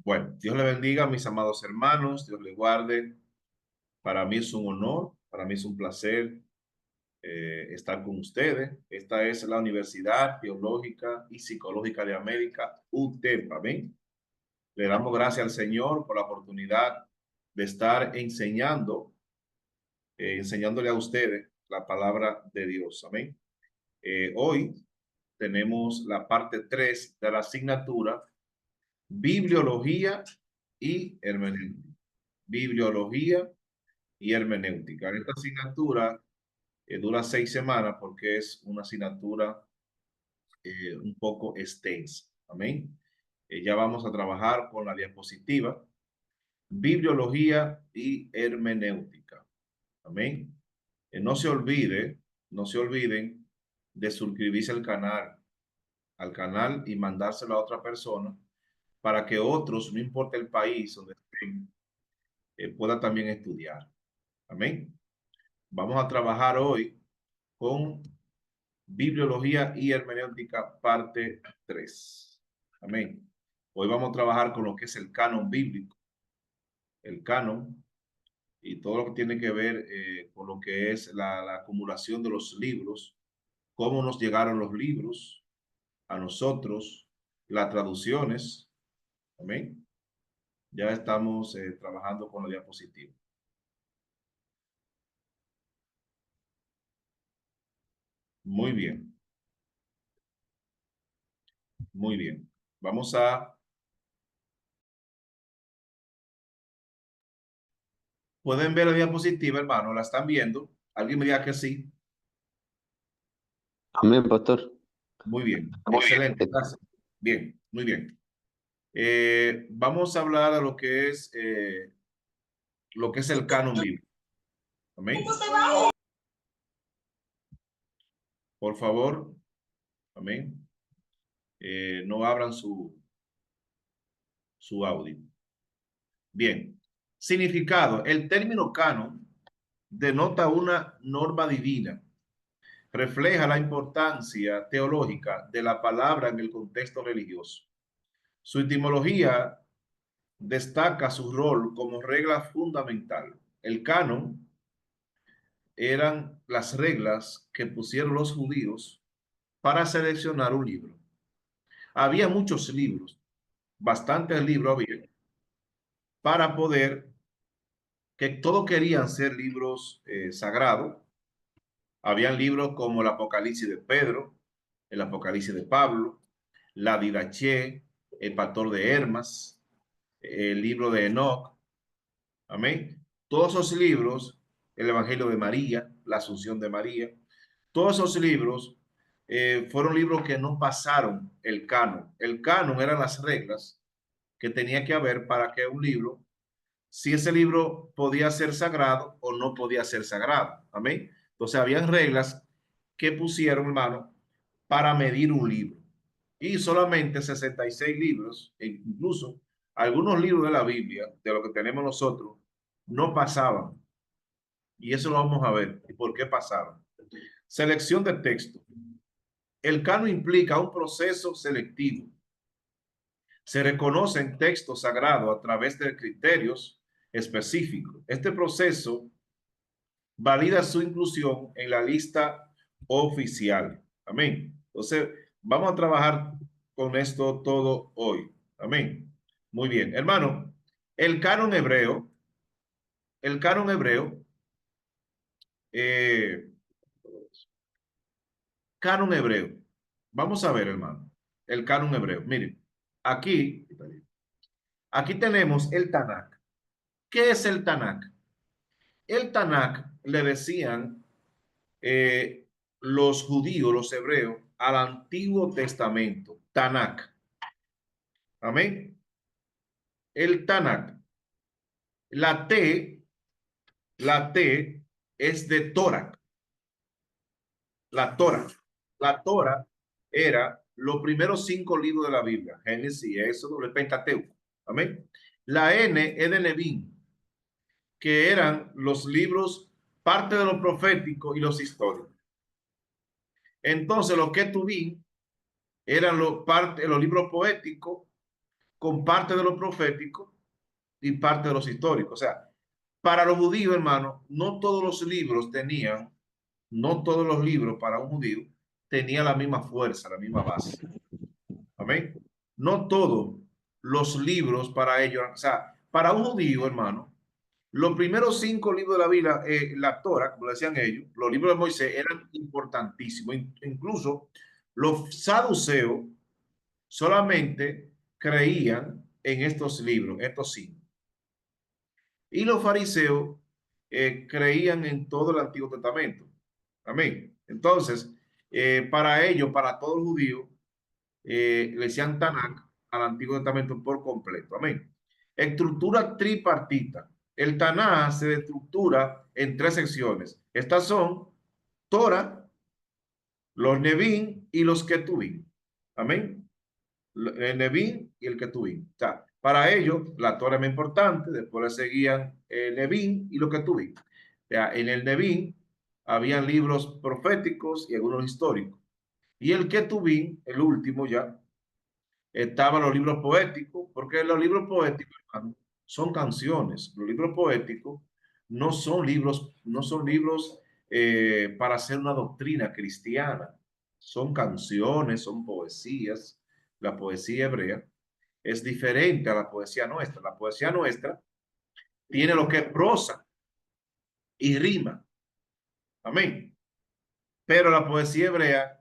Bueno, Dios le bendiga, mis amados hermanos, Dios le guarde. Para mí es un honor, para mí es un placer estar con ustedes. Esta es la Universidad Teológica y Psicológica de América, UTEP. Amén. Le damos gracias al Señor por la oportunidad de estar enseñándole a ustedes la palabra de Dios. Amén. Hoy tenemos la parte 3 de la asignatura Bibliología y Hermenéutica. Bibliología y Hermenéutica. Esta asignatura dura 6 semanas porque es una asignatura un poco extensa. Amén. Ya vamos a trabajar con la diapositiva. Bibliología y Hermenéutica. Amén. No se olviden de suscribirse al canal y mandárselo a otra persona para que otros, no importa el país donde estén, puedan también estudiar. Amén. Vamos a trabajar hoy con Bibliología y Hermenéutica, parte 3. Amén. Hoy vamos a trabajar con lo que es el canon bíblico, el canon y todo lo que tiene que ver con lo que es la acumulación de los libros, cómo nos llegaron los libros a nosotros, las traducciones. Amén. Ya estamos trabajando con la diapositiva. Muy bien, muy bien. Vamos a... ¿Pueden ver la diapositiva, hermano? ¿La están viendo? ¿Alguien me diga que sí? Amén, pastor. Muy bien, Muy excelente, bien. gracias. Bien, muy bien. Vamos a hablar de lo que es el canon bíblico. Amén. Por favor, amén. No abran su audio. Bien. Significado. El término canon denota una norma divina. Refleja la importancia teológica de la palabra en el contexto religioso. Su etimología destaca su rol como regla fundamental. El canon eran las reglas que pusieron los judíos para seleccionar un libro. Había muchos libros, bastantes libros había, para poder, que todos querían ser libros sagrados. Habían libros como el Apocalipsis de Pedro, el Apocalipsis de Pablo, la Didaché, el Pastor de Hermas, el libro de Enoch. Amén. Todos esos libros, el Evangelio de María, la Asunción de María, todos esos libros fueron libros que no pasaron el canon. El canon eran las reglas que tenía que haber para que un libro, si ese libro podía ser sagrado o no podía ser sagrado. Amén. Entonces, habían reglas que pusieron, hermano, para medir un libro. Y solamente 66 libros, e incluso algunos libros de la Biblia, de lo que tenemos nosotros, no pasaban. Y eso lo vamos a ver. ¿Y por qué pasaban? Selección de texto. El canon implica un proceso selectivo. Se reconocen textos sagrados a través de criterios específicos. Este proceso valida su inclusión en la lista oficial. Amén. Entonces, vamos a trabajar con esto todo hoy. Amén. Muy bien. Hermano, el canon hebreo, el canon hebreo, eh, canon hebreo. Vamos a ver, hermano, el canon hebreo. Miren, aquí, aquí tenemos el Tanakh. ¿Qué es el Tanakh? El Tanakh le decían eh, los judíos, los hebreos, al Antiguo Testamento. Tanakh. Amén. El Tanakh. La T, la T es de Torah. La Torah. La Torah era los primeros 5 libros de la Biblia. Génesis, Éxodo, el Pentateuco. Amén. La N es de Nevín, que eran los libros, parte de los proféticos y los históricos. Entonces, los que tuví eran los libros poéticos con parte de lo profético y parte de los históricos. O sea, para los judíos, hermano, no todos los libros tenían, no todos los libros para un judío tenían la misma fuerza, la misma base. Amén. No todos los libros para ellos, o sea, para un judío, hermano, los primeros 5 libros de la Biblia, la Torah, como decían ellos, los libros de Moisés eran importantísimos. Incluso los saduceos solamente creían en estos libros, estos 5. Y los fariseos creían en todo el Antiguo Testamento. Amén. Entonces, para ellos, para todo el judío, le decían Tanakh al Antiguo Testamento por completo. Amén. Estructura tripartita. El Tanakh se estructura en 3 secciones. Estas son Torah, los Nevim y los Ketuvim. Amén. El Nevim y el Ketuvim. O sea, para ellos, la Torah es más importante, después le seguían el Nevim y los Ketuvim. O sea, en el Nevim habían libros proféticos y algunos históricos. Y el Ketuvim, el último ya, estaban los libros poéticos, porque los libros poéticos, hermano, son canciones. Los libros poéticos no son libros para hacer una doctrina cristiana. Son canciones, son poesías. La poesía hebrea es diferente a la poesía nuestra. La poesía nuestra tiene lo que es prosa y rima. Amén. Pero la poesía hebrea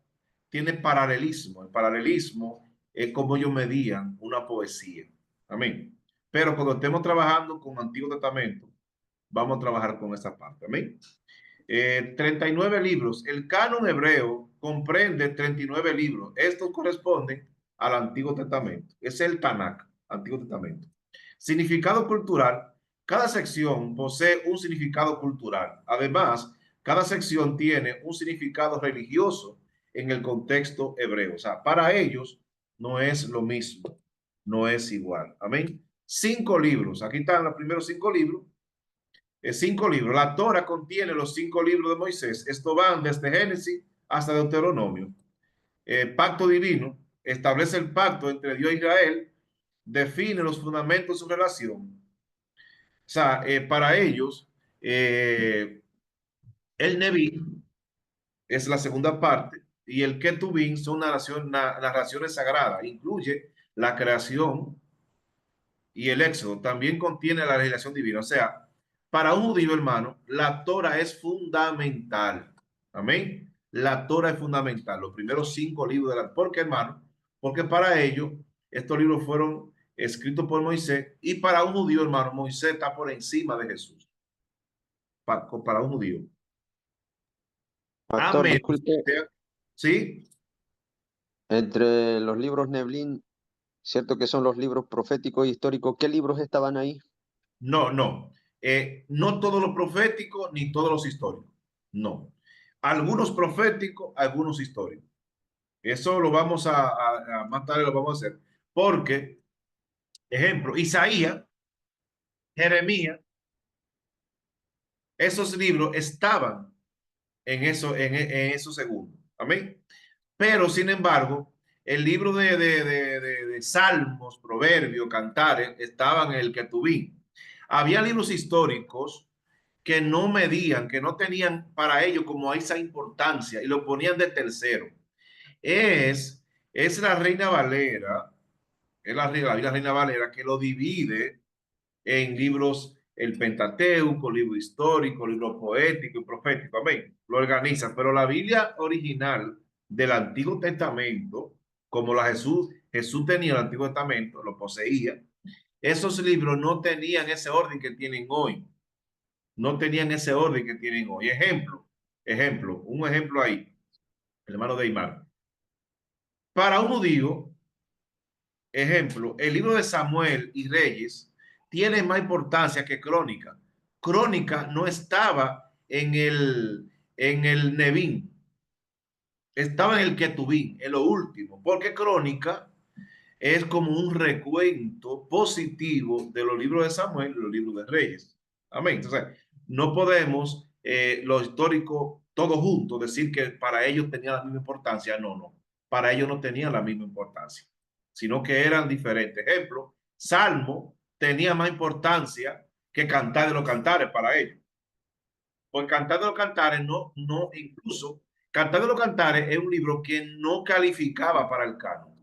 tiene paralelismo. El paralelismo es como ellos medían una poesía. Amén. Pero cuando estemos trabajando con Antiguo Testamento, vamos a trabajar con esa parte. Amén. 39 libros. El canon hebreo comprende 39 libros. Estos corresponden al Antiguo Testamento. Es el Tanakh, Antiguo Testamento. Significado cultural. Cada sección posee un significado cultural. Además, cada sección tiene un significado religioso en el contexto hebreo. O sea, para ellos no es lo mismo, no es igual. Amén. 5 libros. Aquí están los primeros 5 libros. 5 libros. La Torah contiene los 5 libros de Moisés. Esto van desde Génesis hasta Deuteronomio. Pacto divino establece el pacto entre Dios e Israel, define los fundamentos de su relación. O sea, para ellos, el Neví es la segunda parte y el Ketubín son narraciones sagradas. Incluye la creación y el Éxodo. También contiene la legislación divina. O sea, para un judío, hermano, la Torah es fundamental. Amén. La Torah es fundamental. Los primeros 5 libros de la... ¿Por qué, hermano? Porque para ellos, estos libros fueron escritos por Moisés y para un judío, hermano, Moisés está por encima de Jesús. Para un judío. A Pastor, menos disculpe, que sea... ¿Sí? entre los libros Neblin, cierto que son los libros proféticos e históricos, ¿qué libros estaban ahí? No, no. No todos los proféticos ni todos los históricos. No. Algunos proféticos, algunos históricos. Eso lo vamos a más tarde lo vamos a hacer. Porque, ejemplo, Isaías, Jeremías, esos libros estaban en esos segundos. Amén. Pero, sin embargo, el libro de Salmos, Proverbios, Cantares, estaban en el Ketubín. Había libros históricos que no medían, que no tenían para ellos como esa importancia y lo ponían de tercero. Es, es la Reina Valera, es la Reina Valera que lo divide en libros, el Pentateuco, libro histórico, libro poético y profético, amén, lo organiza, pero la Biblia original del Antiguo Testamento, como Jesús tenía el Antiguo Testamento, lo poseía, esos libros no tenían ese orden que tienen hoy, no tenían ese orden que tienen hoy. Un ejemplo ahí, el hermano de Imar. Para un judío, ejemplo, el libro de Samuel y Reyes tiene más importancia que Crónica. Crónica no estaba en el Nevín, estaba en el Ketubín, en lo último, porque Crónica es como un recuento positivo de los libros de Samuel y los libros de Reyes. Amén. Entonces, no podemos, los históricos, todos juntos, decir que para ellos tenía la misma importancia. No, no. Para ellos no tenían la misma importancia, sino que eran diferentes. Ejemplo, Salmo tenía más importancia que Cantar de los Cantares para ellos. Porque Cantar de los Cantares incluso Cantar de los Cantares es un libro que no calificaba para el canon.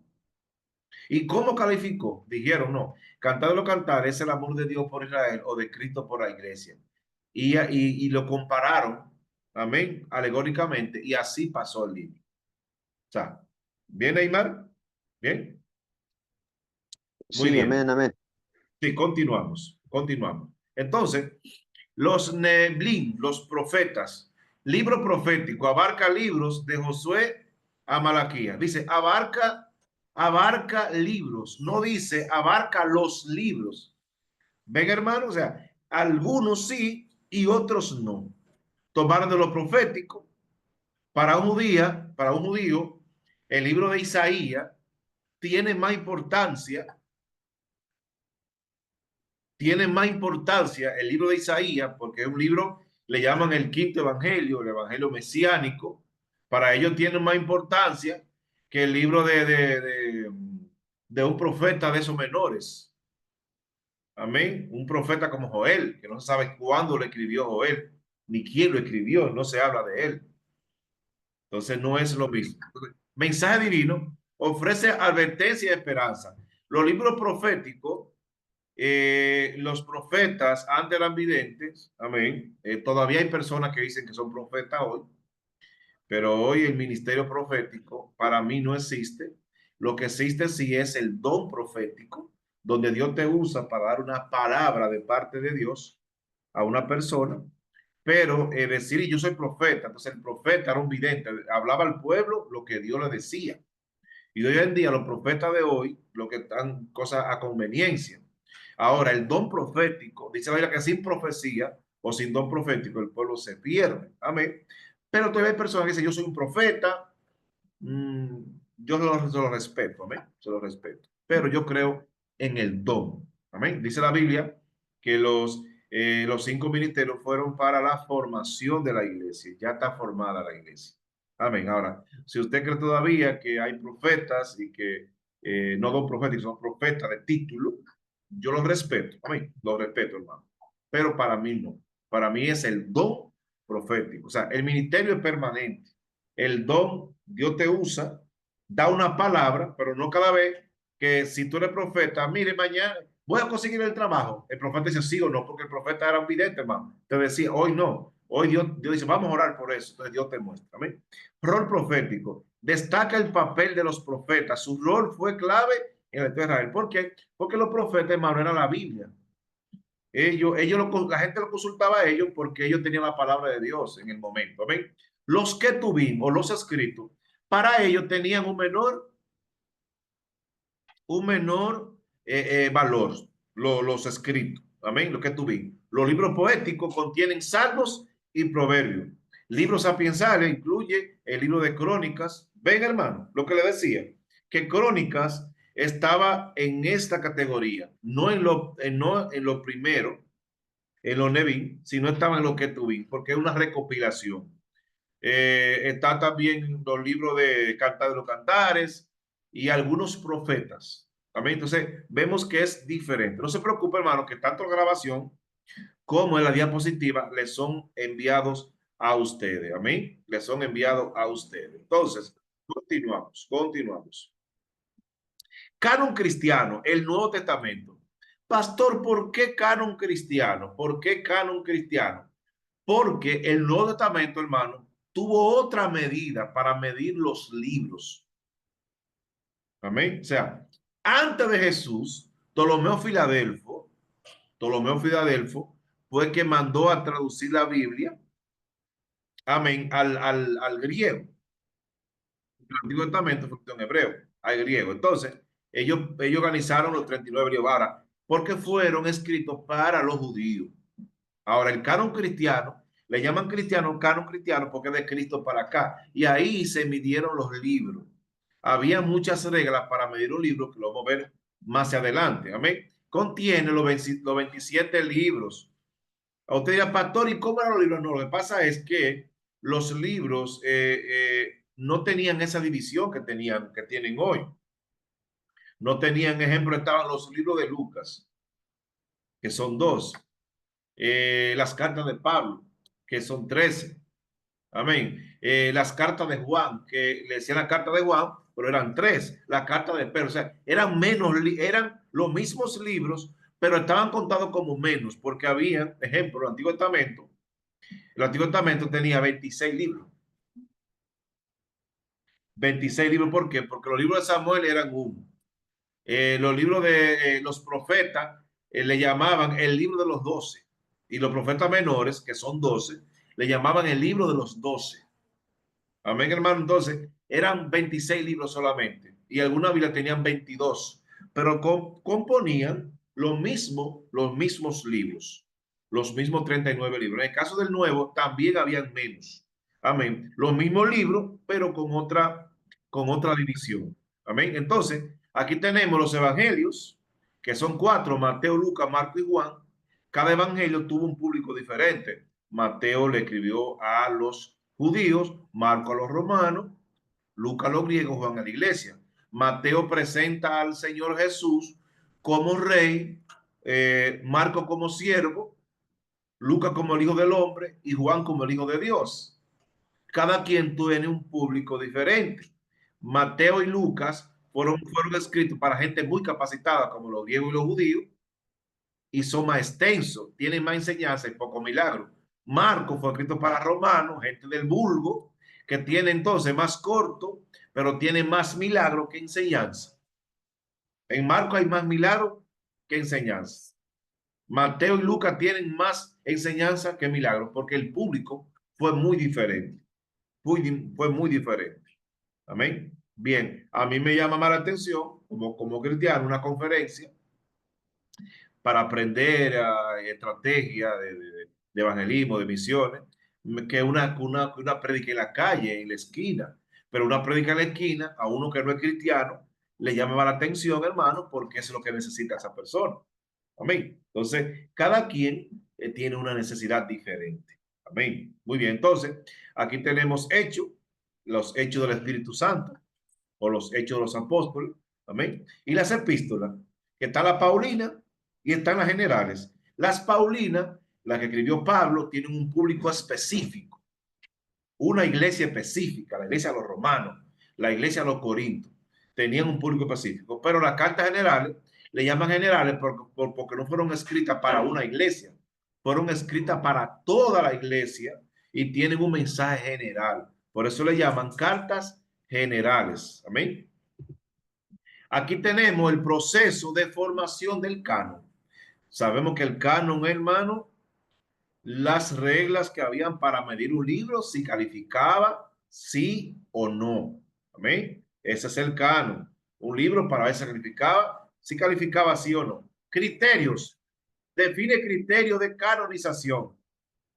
¿Y cómo calificó? Dijeron, no, Cantar de los Cantares es el amor de Dios por Israel o de Cristo por la iglesia. Y lo compararon, amén, alegóricamente, y así pasó el libro. O sea, ¿bien, Neymar? ¿Bien? Muy Sí, bien. amén, amén. Sí, continuamos, continuamos. Entonces, los Neblín, los profetas, libro profético, abarca libros de Josué a Malaquías. Dice, abarca libros, no dice abarca los libros. ¿Ven, hermano? O sea, algunos sí y otros no. Tomaron de lo profético. Para un judío, el libro de Isaías tiene más importancia el libro de Isaías, porque es un libro, le llaman el quinto evangelio, el evangelio mesiánico. Para ellos tiene más importancia que el libro de un profeta de esos menores. Amén. Un profeta como Joel, que no se sabe cuándo lo escribió Joel, ni quién lo escribió, no se habla de él. Entonces no es lo mismo. Mensaje divino ofrece advertencia y esperanza. Los libros proféticos, los profetas antes eran videntes, amén. Todavía hay personas que dicen que son profetas hoy, pero hoy el ministerio profético para mí no existe. Lo que existe sí es el don profético, donde Dios te usa para dar una palabra de parte de Dios a una persona, pero decir yo soy profeta, entonces el profeta era un vidente, hablaba al pueblo lo que Dios le decía. Y hoy en día los profetas de hoy lo que están cosas a conveniencia. Ahora, el don profético, dice la Biblia que sin profecía o sin don profético el pueblo se pierde. Amén. Pero todavía hay personas que dicen, yo soy un profeta, mm, yo se lo respeto, amén, se lo respeto. Pero yo creo en el don, amén. Dice la Biblia que los 5 ministerios fueron para la formación de la iglesia, ya está formada la iglesia. Amén. Ahora, si usted cree todavía que hay profetas y que no don proféticos, son profetas de título, yo los respeto, amén, los respeto, hermano. Pero para mí no. Para mí es el don profético. O sea, el ministerio es permanente. El don, Dios te usa, da una palabra, pero no cada vez que si tú eres profeta, mire, mañana voy a conseguir el trabajo. El profeta dice sí o no, porque el profeta era un vidente, hermano. Te decía, hoy no. Hoy Dios dice, vamos a orar por eso. Entonces Dios te muestra. Amén. Rol profético. Destaca el papel de los profetas. Su rol fue clave en el de Israel. ¿Por qué? Porque los profetas, hermano, era la Biblia. La gente lo consultaba a ellos porque ellos tenían la palabra de Dios en el momento. ¿Ven? Los que tuvimos, los escritos, para ellos tenían un menor valor, los escritos. Amén. Lo que tuvimos. Los libros poéticos contienen salmos y proverbios. Libros sapiensales incluye el libro de Crónicas. Ven, hermano, lo que le decía, que Crónicas estaba en esta categoría, no en lo primero, en los Nevin, sino estaba en lo que tuvimos, porque es una recopilación. Está también los libros de Cantar de los Cantares y algunos profetas. También, entonces, vemos que es diferente. No se preocupe, hermano, que tanto la grabación como en la diapositiva les son enviados a ustedes. Amén. Les son enviados a ustedes. Entonces, continuamos. Canon cristiano, el Nuevo Testamento. Pastor, ¿por qué canon cristiano? ¿Por qué canon cristiano? Porque el Nuevo Testamento, hermano, tuvo otra medida para medir los libros. Amén. O sea, antes de Jesús, Ptolomeo Filadelfo fue que mandó a traducir la Biblia, amén, al griego. El Antiguo Testamento fue en hebreo, al griego. Entonces, ellos organizaron los 39 libros. Ahora, porque fueron escritos para los judíos. Ahora, el canon cristiano, le llaman cristiano, canon cristiano, porque es de Cristo para acá. Y ahí se midieron los libros. Había muchas reglas para medir un libro, que lo vamos a ver más adelante. Amén. Contiene los 27 libros. A usted dirá, pastor, ¿y cómo eran los libros? No, lo que pasa es que los libros no tenían esa división que tienen hoy. No tenían ejemplo, estaban los libros de Lucas, que son 2. Las cartas de Pablo, que son 13. Amén. Las cartas de Juan, que le decían la carta de Juan, pero eran 3. La carta de Pedro, o sea, eran menos, eran los mismos libros, pero estaban contados como menos, porque había, ejemplo, el Antiguo Testamento tenía 26 libros. 26 libros, ¿por qué? Porque los libros de Samuel eran uno. Los libros de los profetas le llamaban el libro de los 12. Y los profetas menores, que son 12, le llamaban el libro de los 12. Amén, hermano. Entonces, eran 26 libros solamente. Y algunas Biblias tenían 22. Pero componían los mismos libros. Los mismos 39 libros. En el caso del Nuevo, también habían menos. Amén. Los mismos libros, pero con otra división. Amén. Entonces, aquí tenemos los evangelios, que son 4: Mateo, Lucas, Marco y Juan. Cada evangelio tuvo un público diferente. Mateo le escribió a los judíos, Marco a los romanos, Lucas a los griegos, Juan a la iglesia. Mateo presenta al Señor Jesús como rey, Marco como siervo, Lucas como el Hijo del Hombre y Juan como el Hijo de Dios. Cada quien tiene un público diferente. Mateo y Lucas fueron escritos para gente muy capacitada como los griegos y los judíos, y son más extensos, tienen más enseñanza y poco milagro. Marco fue escrito para romanos, gente del vulgo, que tiene entonces más corto, pero tiene más milagro que enseñanza. En Marco hay más milagro que enseñanza. Mateo y Lucas tienen más enseñanza que milagro, porque el público fue muy diferente. Fue muy diferente. Amén. Bien, a mí me llama más la atención, como cristiano, una conferencia para aprender estrategia de evangelismo, de misiones, que una predica en la calle, en la esquina. Pero una predica en la esquina, a uno que no es cristiano, le llama la atención, hermano, porque es lo que necesita esa persona. Amén. Entonces, cada quien tiene una necesidad diferente. Amén. Muy bien. Entonces, aquí tenemos hechos, los hechos del Espíritu Santo o los hechos de los apóstoles. Amén. Y las epístolas, que está la Paulina y están las generales. Las Paulinas, las que escribió Pablo, tienen un público específico, una iglesia específica, la iglesia de los romanos, la iglesia de los corintios, tenían un público específico, pero las cartas generales le llaman generales porque no fueron escritas para una iglesia, fueron escritas para toda la iglesia y tienen un mensaje general. Por eso le llaman cartas generales. Amén. Aquí tenemos el proceso de formación del canon. Sabemos que el canon, hermano, las reglas que habían para medir un libro, si calificaba, sí o no. Amén. Ese es el canon. Un libro para ver si calificaba sí o no. Criterios. Define criterios de canonización.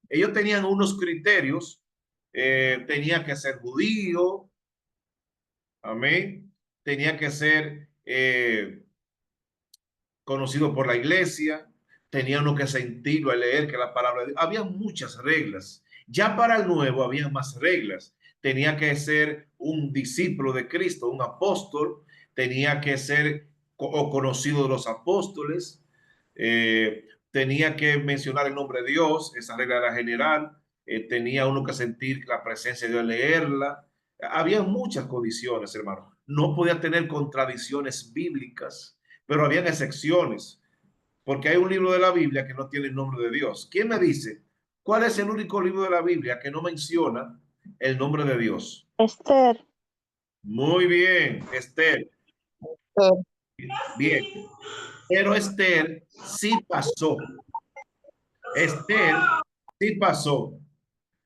Ellos tenían unos criterios. Tenía que ser judío. Amén. Tenía que ser conocido por la iglesia, tenía uno que sentirlo al leer que la palabra de Dios. Había muchas reglas. Ya para el nuevo había más reglas. Tenía que ser un discípulo de Cristo, un apóstol, tenía que ser o conocido de los apóstoles, tenía que mencionar el nombre de Dios, esa regla era general, tenía uno que sentir la presencia de Dios al leerla. Había muchas condiciones, hermano. No podía tener contradicciones bíblicas, pero habían excepciones, porque hay un libro de la Biblia que no tiene el nombre de Dios. ¿Quién me dice cuál es el único libro de la Biblia que no menciona el nombre de Dios? Esther. Muy bien, Esther. Bien, pero Esther sí pasó. Esther sí pasó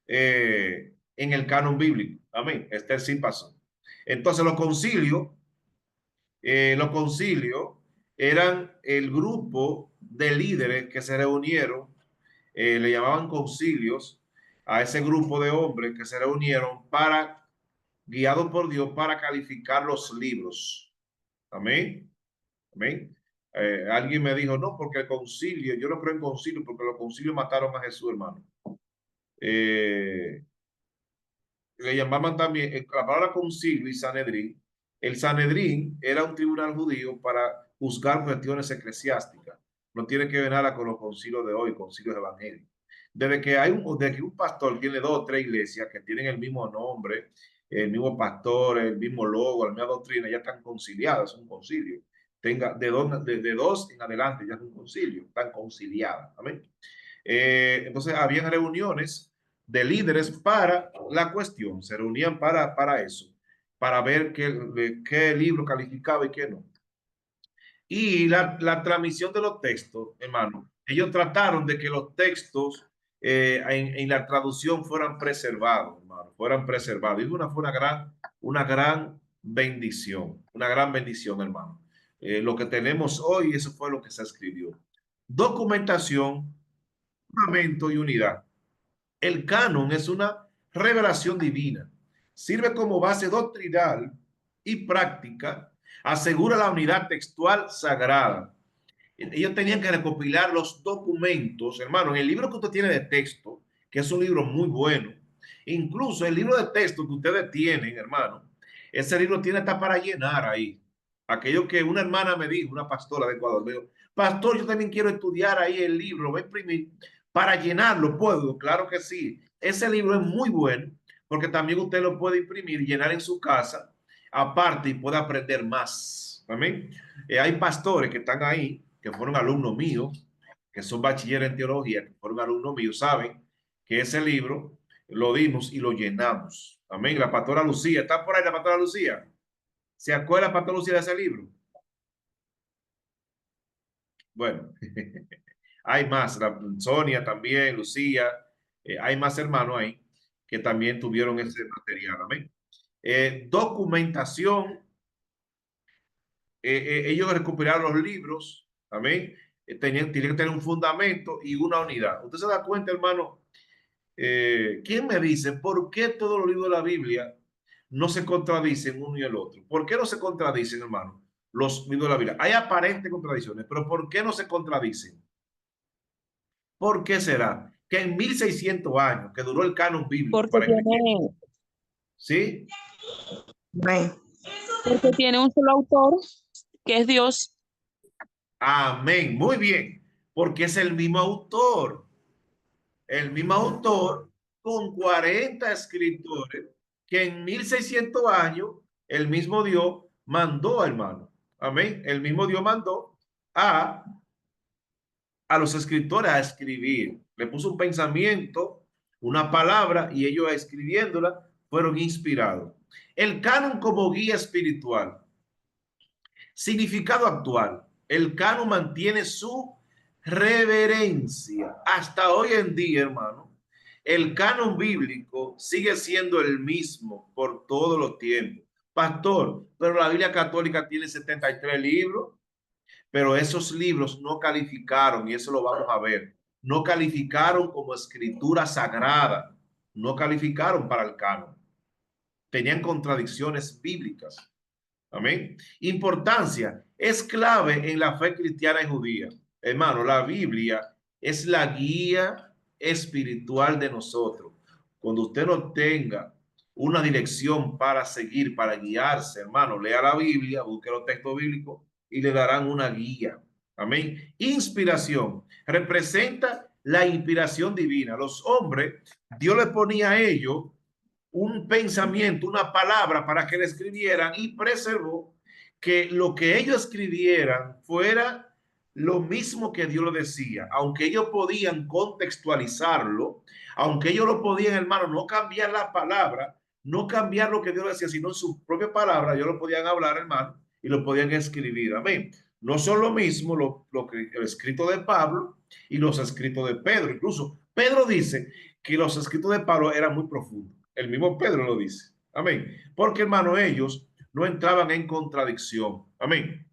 en el canon bíblico. Amén. Esther sí pasó. Entonces los concilios eran el grupo de líderes que se reunieron, le llamaban concilios a ese grupo de hombres que se reunieron para, guiados por Dios, para calificar los libros. Amén. Amén. Alguien me dijo, no, porque el concilio, yo no creo en concilio porque los concilios mataron a Jesús, hermano. Le llamaban también, la palabra concilio y Sanedrín El Sanedrín era un tribunal judío para juzgar cuestiones eclesiásticas. No tiene que ver nada con los concilios de hoy, concilios evangélicos. Desde que un pastor tiene 2 o 3 iglesias que tienen el mismo nombre, el mismo pastor, el mismo logo, la misma doctrina, ya están conciliadas, es un concilio. Tenga de dos en adelante, ya es un concilio, están conciliadas. Amén. Entonces, habían reuniones de líderes para la cuestión, se reunían para eso, para ver qué libro calificaba y qué no. Y la transmisión de los textos, hermano, ellos trataron de que los textos en la traducción fueran preservados, hermano, fueran preservados. Y fue una gran bendición, hermano. Lo que tenemos hoy, eso fue lo que se escribió. Documentación, fundamento y unidad. El canon es una revelación divina. Sirve como base doctrinal y práctica. Asegura la unidad textual sagrada. Ellos tenían que recopilar los documentos, hermano, en el libro que usted tiene de texto, que es un libro muy bueno. Incluso el libro de texto que ustedes tienen, hermano, ese libro tiene hasta para llenar ahí. Aquello que una hermana me dijo, una pastora de Ecuador, me dijo, pastor, yo también quiero estudiar ahí el libro, lo voy a imprimir para llenarlo. ¿Puedo? Claro que sí. Ese libro es muy bueno porque también usted lo puede imprimir y llenar en su casa aparte y puede aprender más. Amén. Hay pastores que están ahí, que fueron alumnos míos, que son bachilleres en teología, que fueron alumnos míos, saben que ese libro lo dimos y lo llenamos. Amén. La pastora Lucía, ¿está por ahí la pastora Lucía? ¿Se acuerda la pastora Lucía de ese libro? Bueno, hay más, Sonia también, Lucía, hay más hermanos ahí que también tuvieron ese material. Amén. Documentación, ellos recuperaron los libros, amén. Tenían que tener un fundamento y una unidad. Usted se da cuenta, hermano, ¿quién me dice por qué todos los libros de la Biblia no se contradicen uno y el otro? ¿Por qué no se contradicen, hermano? Los libros de la Biblia. Hay aparentes contradicciones, pero ¿por qué no se contradicen? ¿Por qué será? Que en 1600 años que duró el canon bíblico Porque para escribir, tiene, ¿sí? porque tiene un solo autor, que es Dios. Amén. Muy bien. Porque es el mismo autor con 40 escritores que en 1600 años el mismo Dios mandó, hermano. Amén. El mismo Dios mandó a, a los escritores a escribir. Le puso un pensamiento, una palabra y ellos escribiéndola fueron inspirados. El canon como guía espiritual. Significado actual. El canon mantiene su reverencia. Hasta hoy en día, hermano, el canon bíblico sigue siendo el mismo por todos los tiempos. Pastor, pero la Biblia católica tiene 73 libros, pero esos libros no calificaron, y eso lo vamos a ver, no calificaron como escritura sagrada, no calificaron para el canon. Tenían contradicciones bíblicas. Amén. Importancia. Es clave en la fe cristiana y judía. Hermano, la Biblia es la guía espiritual de nosotros. Cuando usted no tenga una dirección para seguir, para guiarse, hermano, lea la Biblia, busque los textos bíblicos y le darán una guía. Amén. Inspiración. Representa la inspiración divina. Los hombres, Dios le ponía a ellos un pensamiento, una palabra para que le escribieran y preservó que lo que ellos escribieran fuera lo mismo que Dios lo decía, aunque ellos podían contextualizarlo, aunque ellos lo podían, hermano, no cambiar la palabra, no cambiar lo que Dios decía, sino en su propia palabra, ellos lo podían hablar, hermano, y lo podían escribir. Amén. No son lo mismo lo que el escrito de Pablo y los escritos de Pedro. Incluso Pedro dice que los escritos de Pablo eran muy profundos. El mismo Pedro lo dice. Amén. Porque, hermano, ellos no entraban en contradicción. Amén.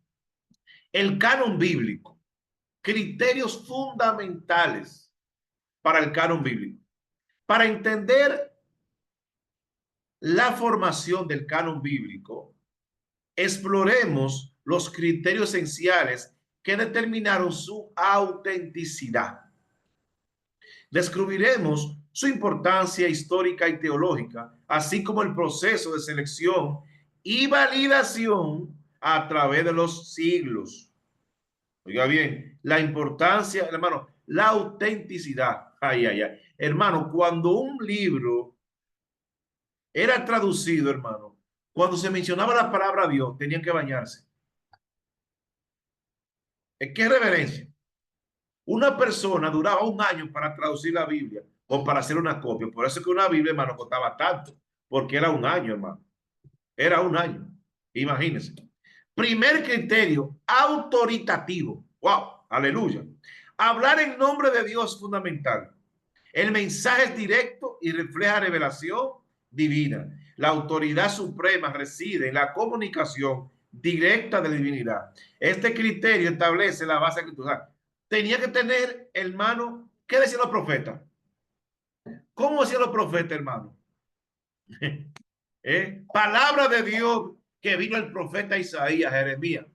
El canon bíblico. Criterios fundamentales para el canon bíblico. Para entender la formación del canon bíblico, exploremos los criterios esenciales que determinaron su autenticidad. Descubriremos su importancia histórica y teológica, así como el proceso de selección y validación a través de los siglos. Oiga bien, la importancia, hermano, la autenticidad. Ay, ay, ay. Hermano, cuando un libro era traducido, hermano, cuando se mencionaba la palabra Dios, tenían que bañarse. Es que reverencia. Una persona duraba un año para traducir la Biblia o para hacer una copia. Por eso es que una Biblia, hermano, costaba tanto, porque era un año, hermano. Era un año. Imagínense. Primer criterio, autoritativo. Wow, aleluya. Hablar en nombre de Dios es fundamental. El mensaje es directo y refleja revelación divina. La autoridad suprema reside en la comunicación directa de la divinidad. Este criterio establece la base escritural. Tenía que tener, hermano, ¿qué decían los profetas? ¿Cómo decían los profetas, hermano? Palabra de Dios que vino el profeta Isaías, Jeremías.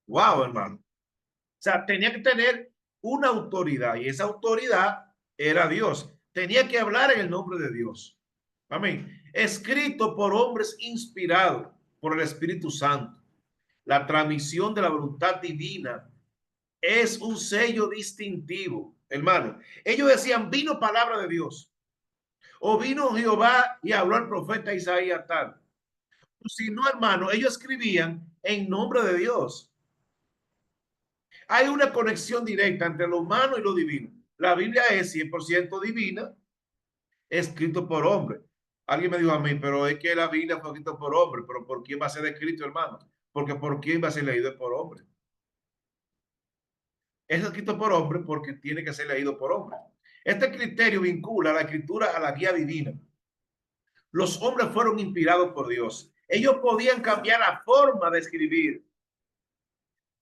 Wow, hermano. O sea, tenía que tener una autoridad y esa autoridad era Dios. Tenía que hablar en el nombre de Dios. Amén. Escrito por hombres inspirados por el Espíritu Santo. La transmisión de la voluntad divina es un sello distintivo, hermano. Ellos decían, vino palabra de Dios. O vino Jehová y habló al profeta Isaías tal. Si no, hermano, ellos escribían en nombre de Dios. Hay una conexión directa entre lo humano y lo divino. La Biblia es 100% divina, escrito por hombre. Alguien me dijo a mí, pero es que la Biblia fue escrito por hombre, pero ¿por quién va a ser escrito, hermano? Porque ¿por quién va a ser leído por hombre? Es escrito por hombre porque tiene que ser leído por hombre. Este criterio vincula la escritura a la guía divina. Los hombres fueron inspirados por Dios. Ellos podían cambiar la forma de escribir,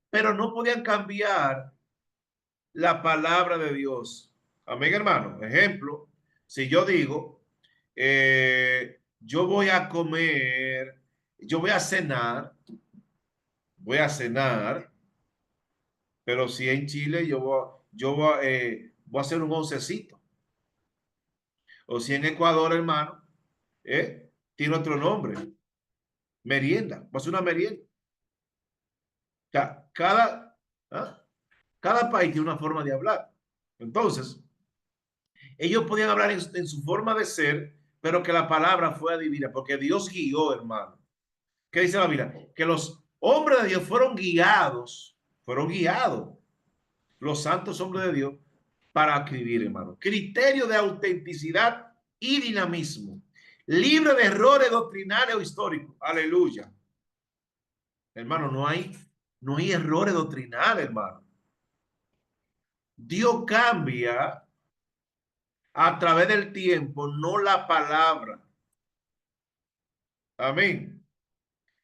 pero no podían cambiar la palabra de Dios. Amén, hermano. Ejemplo, si yo digo, yo voy a comer, yo voy a cenar, pero si en Chile voy a hacer un oncecito. O si en Ecuador, hermano, tiene otro nombre, merienda, va a ser una merienda. O sea, cada país tiene una forma de hablar. Entonces, ellos podían hablar en su forma de ser, pero que la palabra fue divina, porque Dios guió, hermano. ¿Qué dice la Biblia? Que los hombres de Dios fueron guiados, los santos hombres de Dios, para escribir, hermano. Criterio de autenticidad y dinamismo. Libre de errores doctrinales o históricos. Aleluya. Hermano, no hay errores doctrinales, hermano. Dios cambia a través del tiempo, no la palabra. Amén.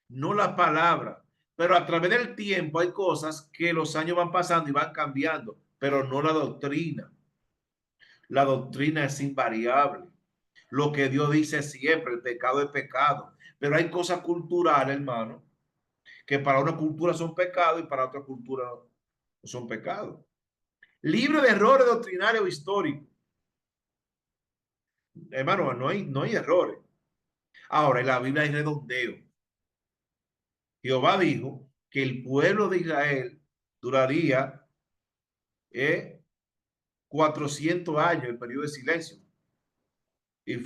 No la palabra. Pero a través del tiempo hay cosas que los años van pasando y van cambiando, pero no la doctrina. La doctrina es invariable. Lo que Dios dice siempre, el pecado es pecado. Pero hay cosas culturales, hermano, que para una cultura son pecados y para otra cultura no son pecados. Libre de errores doctrinarios o históricos. Hermano, no hay errores. Ahora, en la Biblia hay redondeo. Jehová dijo que el pueblo de Israel duraría 400 años el periodo de silencio y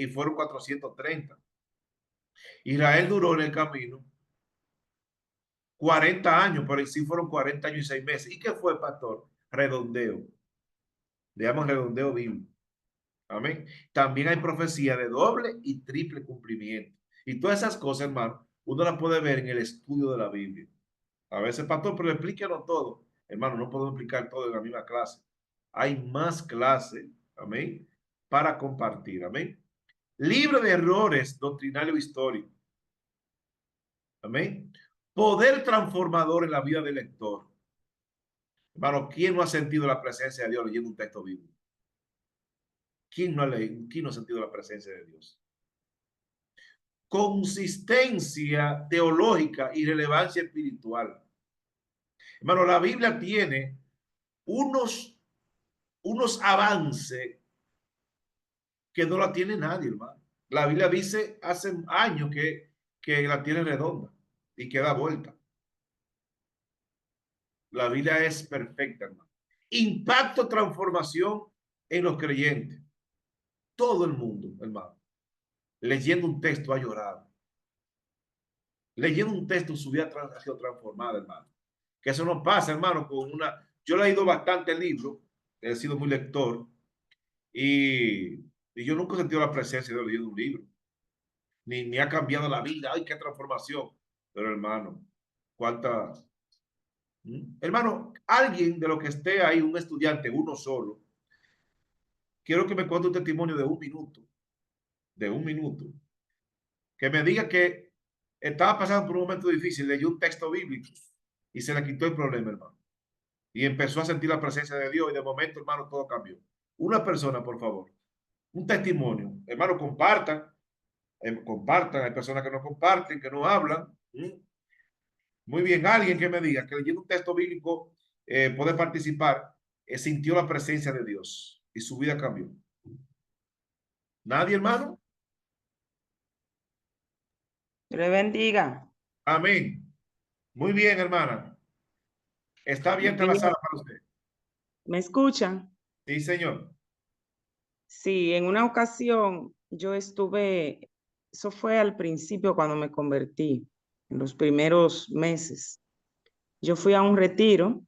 fueron 430. Israel duró en el camino 40 años, pero en sí fueron 40 años y 6 meses. ¿Y qué fue, pastor? Redondeo. Le llaman redondeo bíblico. Amén. También hay profecía de doble y triple cumplimiento. Y todas esas cosas, hermano, uno las puede ver en el estudio de la Biblia. A veces, pastor, pero explíquenos todo. Hermano, no podemos explicar todo en la misma clase. Hay más clases, amén, para compartir, amén. Libre de errores doctrinarios históricos. Amén. Poder transformador en la vida del lector. Hermano, ¿quién no ha sentido la presencia de Dios leyendo un texto bíblico? ¿Quién no ha sentido la presencia de Dios? Consistencia teológica y relevancia espiritual. Hermano, la Biblia tiene unos avances que no la tiene nadie, hermano. La Biblia dice hace años que que la Tierra es redonda y que da vuelta. La Biblia es perfecta, hermano. Impacto, transformación en los creyentes. Todo el mundo, hermano, leyendo un texto ha llorado. Leyendo un texto su vida ha sido transformada, hermano. Que eso no pasa, hermano, con una... Yo he leído bastante libros, he sido muy lector, y yo nunca he sentido la presencia de leer un libro. Ni ha cambiado la vida. ¡Ay, qué transformación! Pero, hermano, cuánta... Hermano, alguien de lo que esté ahí, un estudiante, uno solo, quiero que me cuente un testimonio de un minuto, que me diga que estaba pasando por un momento difícil, leyó un texto bíblico y se le quitó el problema, hermano. Y empezó a sentir la presencia de Dios y de momento, hermano, todo cambió. Una persona, por favor, un testimonio. Hermano, compartan, compartan. Hay personas que no comparten, que no hablan. Muy bien, alguien que me diga que leyendo un texto bíblico puede participar, sintió la presencia de Dios y su vida cambió. ¿Nadie, hermano? Dios le bendiga. Amén. Muy bien, hermana. Está abierta la Bien, sala para usted. ¿me escuchan? Sí, señor. Sí, en una ocasión yo estuve, eso fue al principio cuando me convertí, en los primeros meses. Yo fui a un retiro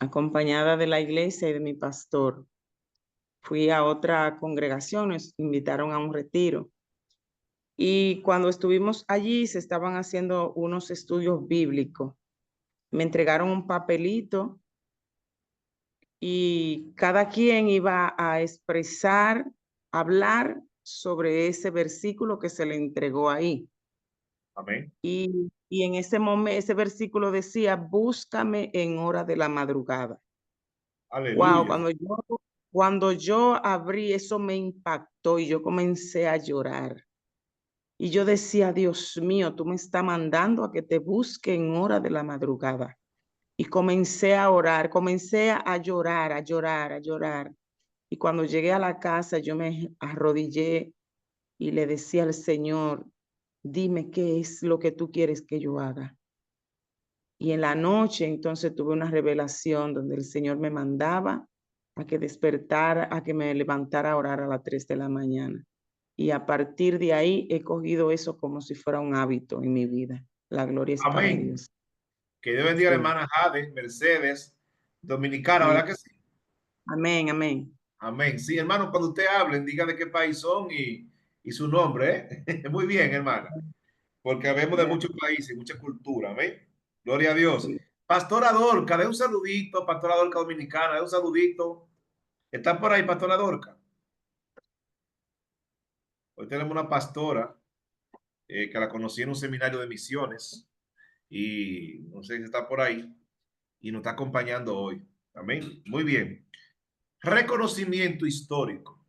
acompañada de la iglesia y de mi pastor. Fui a otra congregación, nos invitaron a un retiro. Y cuando estuvimos allí se estaban haciendo unos estudios bíblicos. Me entregaron un papelito y cada quien iba a expresar, hablar sobre ese versículo que se le entregó ahí. Amén. Y en ese momento, ese versículo decía, búscame en hora de la madrugada. Wow, Aleluya. cuando yo abrí, eso me impactó y yo comencé a llorar. Y yo decía, Dios mío, tú me estás mandando a que te busque en hora de la madrugada. Y comencé a orar, comencé a llorar, a llorar, a llorar. Y cuando llegué a la casa, yo me arrodillé y le decía al Señor, dime qué es lo que tú quieres que yo haga. Y en la noche entonces tuve una revelación donde el Señor me mandaba a que despertara, a que me levantara a orar a las 3 de la mañana. Y a partir de ahí he cogido eso como si fuera un hábito en mi vida. La gloria es para Amén. Dios. Que Dios bendiga a la Sí. hermana Jade, Mercedes, dominicana, Amén, ¿verdad que sí? amén. Amén. Amén. Sí, hermano, cuando usted hablen, diga de qué país son y su nombre, ¿eh? Muy bien, hermana. Porque habemos de muchos países, mucha cultura, amén. Gloria a Dios. Sí. Pastora Dorca, de un saludito, Pastora Dorca Dominicana, de un saludito. ¿Está por ahí, Pastora Dorca? Hoy tenemos una pastora que la conocí en un seminario de misiones y no sé si está por ahí y nos está acompañando hoy. Amén. Muy bien. Reconocimiento histórico.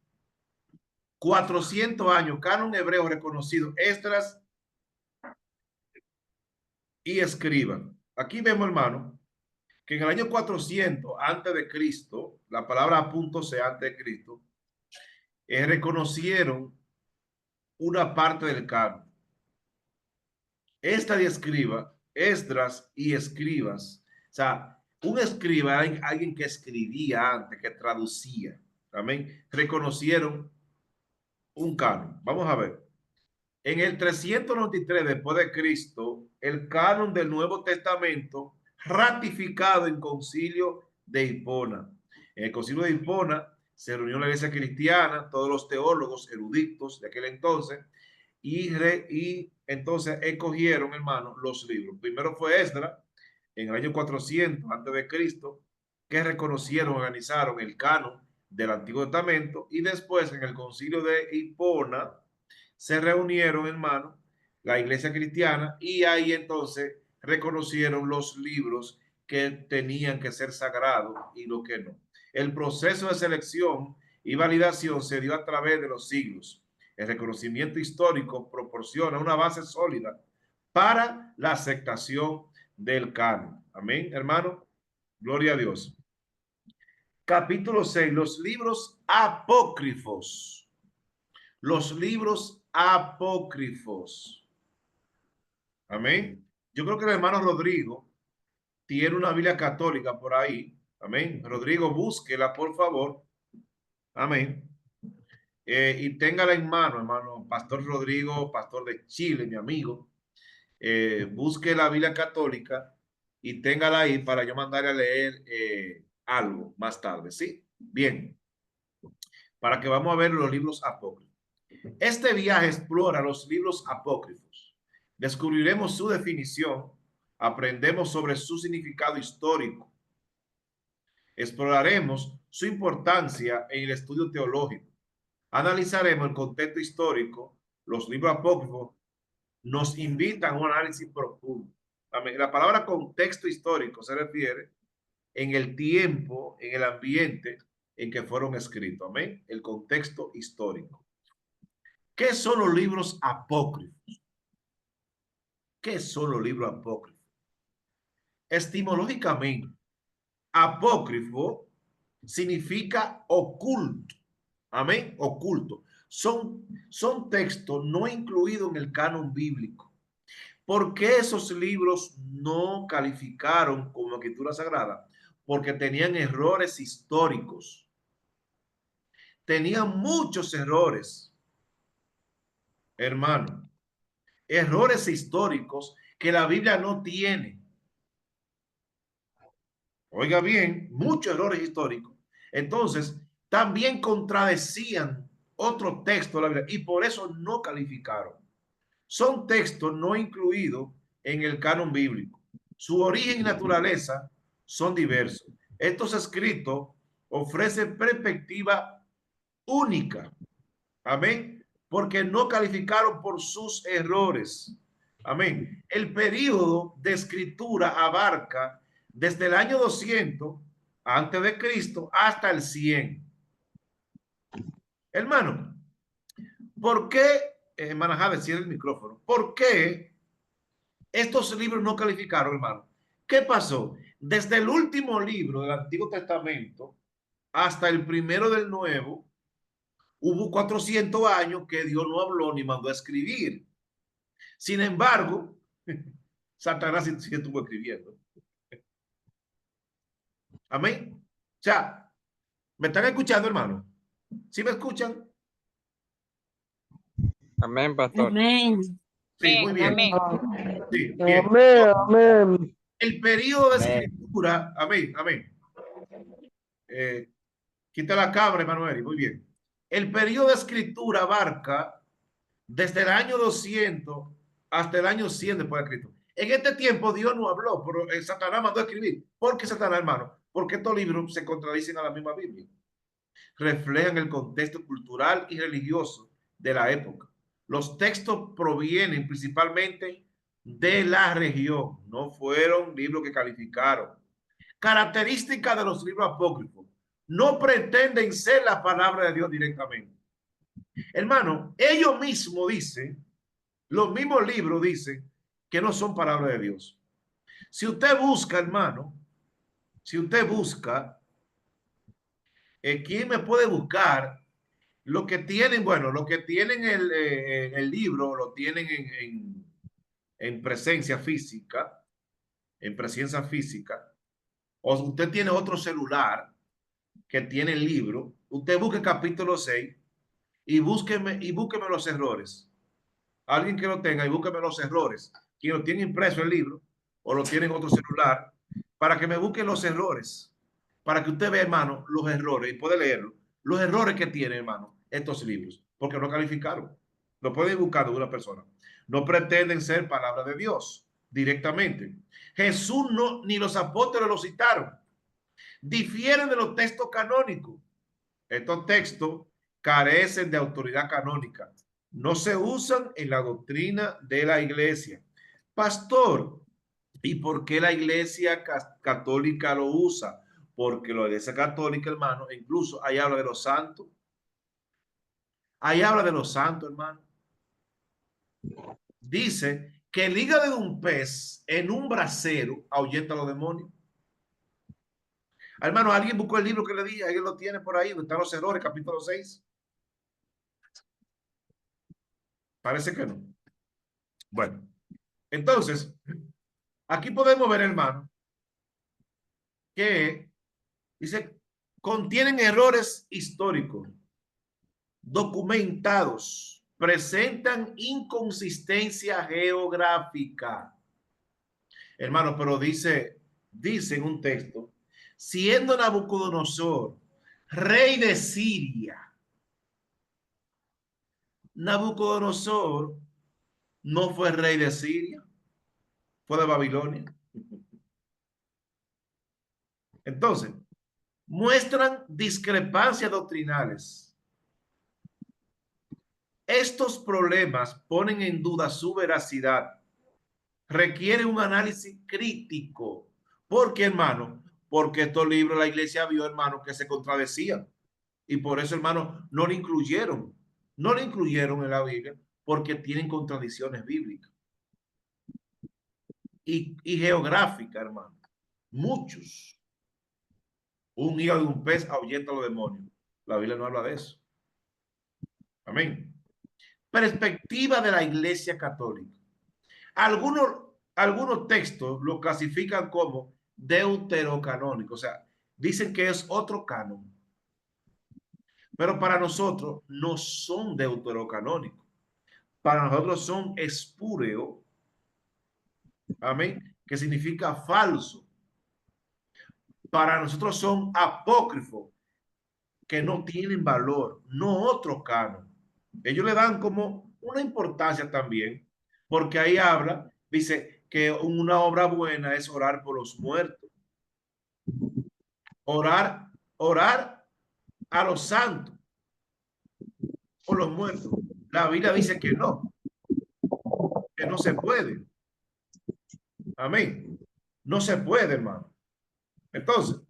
400 años, canon hebreo reconocido, Esdras y Escriba. Aquí vemos, hermano, que en el año 400 antes de Cristo, la palabra apúntose antes de Cristo, reconocieron una parte del canon. Esta de escriba, Esdras y escribas. O sea, un escriba era alguien que escribía antes, que traducía. También reconocieron un canon. Vamos a ver. En el 393 después de Cristo, el canon del Nuevo Testamento ratificado en concilio de Hipona. En el concilio de Hipona se reunió la iglesia cristiana, todos los teólogos eruditos de aquel entonces, y entonces escogieron, hermano, los libros. Primero fue Esdras, en el año 400 antes de Cristo, que reconocieron, organizaron el canon del Antiguo Testamento, y después en el concilio de Hipona se reunieron, hermano, la iglesia cristiana, y ahí entonces reconocieron los libros que tenían que ser sagrados y lo que no. El proceso de selección y validación se dio a través de los siglos. El reconocimiento histórico proporciona una base sólida para la aceptación del canon. Amén, hermano. Gloria a Dios. Capítulo 6, los libros apócrifos. Los libros apócrifos. Amén. Yo creo que el hermano Rodrigo tiene una Biblia católica por ahí. Amén. Rodrigo, búsquela, por favor. Amén. Y téngala en mano, hermano. Pastor Rodrigo, pastor de Chile, mi amigo. Busque la Biblia católica y téngala ahí para yo mandarle a leer algo más tarde, ¿sí? Bien, para que vamos a ver los libros apócrifos. Este viaje explora los libros apócrifos. Descubriremos su definición, aprendemos sobre su significado histórico, exploraremos su importancia en el estudio teológico, analizaremos el contexto histórico. Los libros apócrifos nos invitan a un análisis profundo. La palabra contexto histórico se refiere en el tiempo, en el ambiente en que fueron escritos. Amén. El contexto histórico. ¿Qué son los libros apócrifos? ¿Qué son los libros apócrifos? Etimológicamente, apócrifo significa oculto. Amén. Oculto. Son textos no incluidos en el canon bíblico. ¿Por qué esos libros no calificaron como escritura sagrada? Porque tenían errores históricos. Tenían muchos errores, hermano. Errores históricos que la Biblia no tiene. Oiga bien, muchos errores históricos. Entonces, también contradecían otro texto de la Biblia y por eso no calificaron. Son textos no incluidos en el canon bíblico. Su origen y naturaleza son diversos. Estos escritos ofrecen perspectiva única. Amén. Porque no calificaron por sus errores. Amén. El periodo de escritura abarca desde el año 200 antes de Cristo hasta el 100. Hermano, ¿por qué, hermana Jade, cierra el micrófono? ¿Por qué estos libros no calificaron, hermano? ¿Qué pasó? Desde el último libro del Antiguo Testamento hasta el primero del Nuevo, hubo 400 años que Dios no habló ni mandó a escribir. Sin embargo, Satanás sí estuvo escribiendo. Amén. O sea, ¿me están escuchando, hermano? ¿Sí me escuchan? Amén, pastor. Amén. Sí, muy bien. Amén. Sí, bien. Amén, amén. El periodo de escritura, amén, amén. Quita la cabra, Emanuel, muy bien. El periodo de escritura abarca desde el año 200 hasta el año 100 después de Cristo. En este tiempo Dios no habló, pero Satanás mandó a escribir. ¿Por qué Satanás, hermano? Porque estos libros se contradicen a la misma Biblia. Reflejan el contexto cultural y religioso de la época. Los textos provienen principalmente de la región, no fueron libros que calificaron. Características de los libros apócrifos: no pretenden ser la palabra de Dios directamente. Hermano, ellos mismos dicen, los mismos libros dicen que no son palabras de Dios. Si usted busca, hermano, si usted busca, ¿quién me puede buscar? Lo que tienen, bueno, lo que tienen el libro, lo tienen en presencia física, o usted tiene otro celular que tiene el libro, usted busque capítulo 6 y búsqueme los errores. Alguien que lo tenga y búsqueme los errores. Quien lo tiene impreso el libro o lo tiene en otro celular, para que me busquen los errores, para que usted vea, hermano, los errores y puede leerlo. Los errores que tiene, hermano, estos libros, porque no calificaron. Lo pueden buscar de una persona. No pretenden ser palabra de Dios directamente. Jesús no, ni los apóstoles lo citaron. Difieren de los textos canónicos. Estos textos carecen de autoridad canónica. No se usan en la doctrina de la iglesia. Pastor, ¿y por qué la iglesia católica lo usa? Porque la iglesia católica, hermano, incluso ahí habla de los santos. Ahí habla de los santos, hermano. Dice que el hígado de un pez en un brasero ahuyenta a los demonios. Hermano, alguien buscó el libro que le di, alguien lo tiene por ahí, donde están los errores, capítulo 6. Parece que no. Bueno, Entonces, aquí podemos ver, hermano, que dice, contienen errores históricos documentados, presentan inconsistencia geográfica. Hermano, pero dice en un texto, siendo Nabucodonosor rey de Siria, Nabucodonosor no fue rey de Siria, fue de Babilonia. Entonces, muestran discrepancias doctrinales. Estos problemas ponen en duda su veracidad. Requiere un análisis crítico. ¿Por qué, hermano? Porque estos libros la iglesia vio, hermano, que se contradecían. Y por eso, hermano, no lo incluyeron. No lo incluyeron en la Biblia porque tienen contradicciones bíblicas. Y geográficas, hermano. Muchos. Un hígado de un pez ahuyenta a los demonios. La Biblia no habla de eso. Amén. Perspectiva de la Iglesia Católica. Algunos textos lo clasifican como deuterocanónico, o sea, dicen que es otro canon. Pero para nosotros no son deuterocanónicos. Para nosotros son espúreo, amén, que significa falso. Para nosotros son apócrifos, que no tienen valor, no otro canon. Ellos le dan como una importancia también, porque ahí habla, dice que una obra buena es orar por los muertos. Orar a los santos, por los muertos. La Biblia dice que no se puede. Amén. No se puede, hermano. Entonces,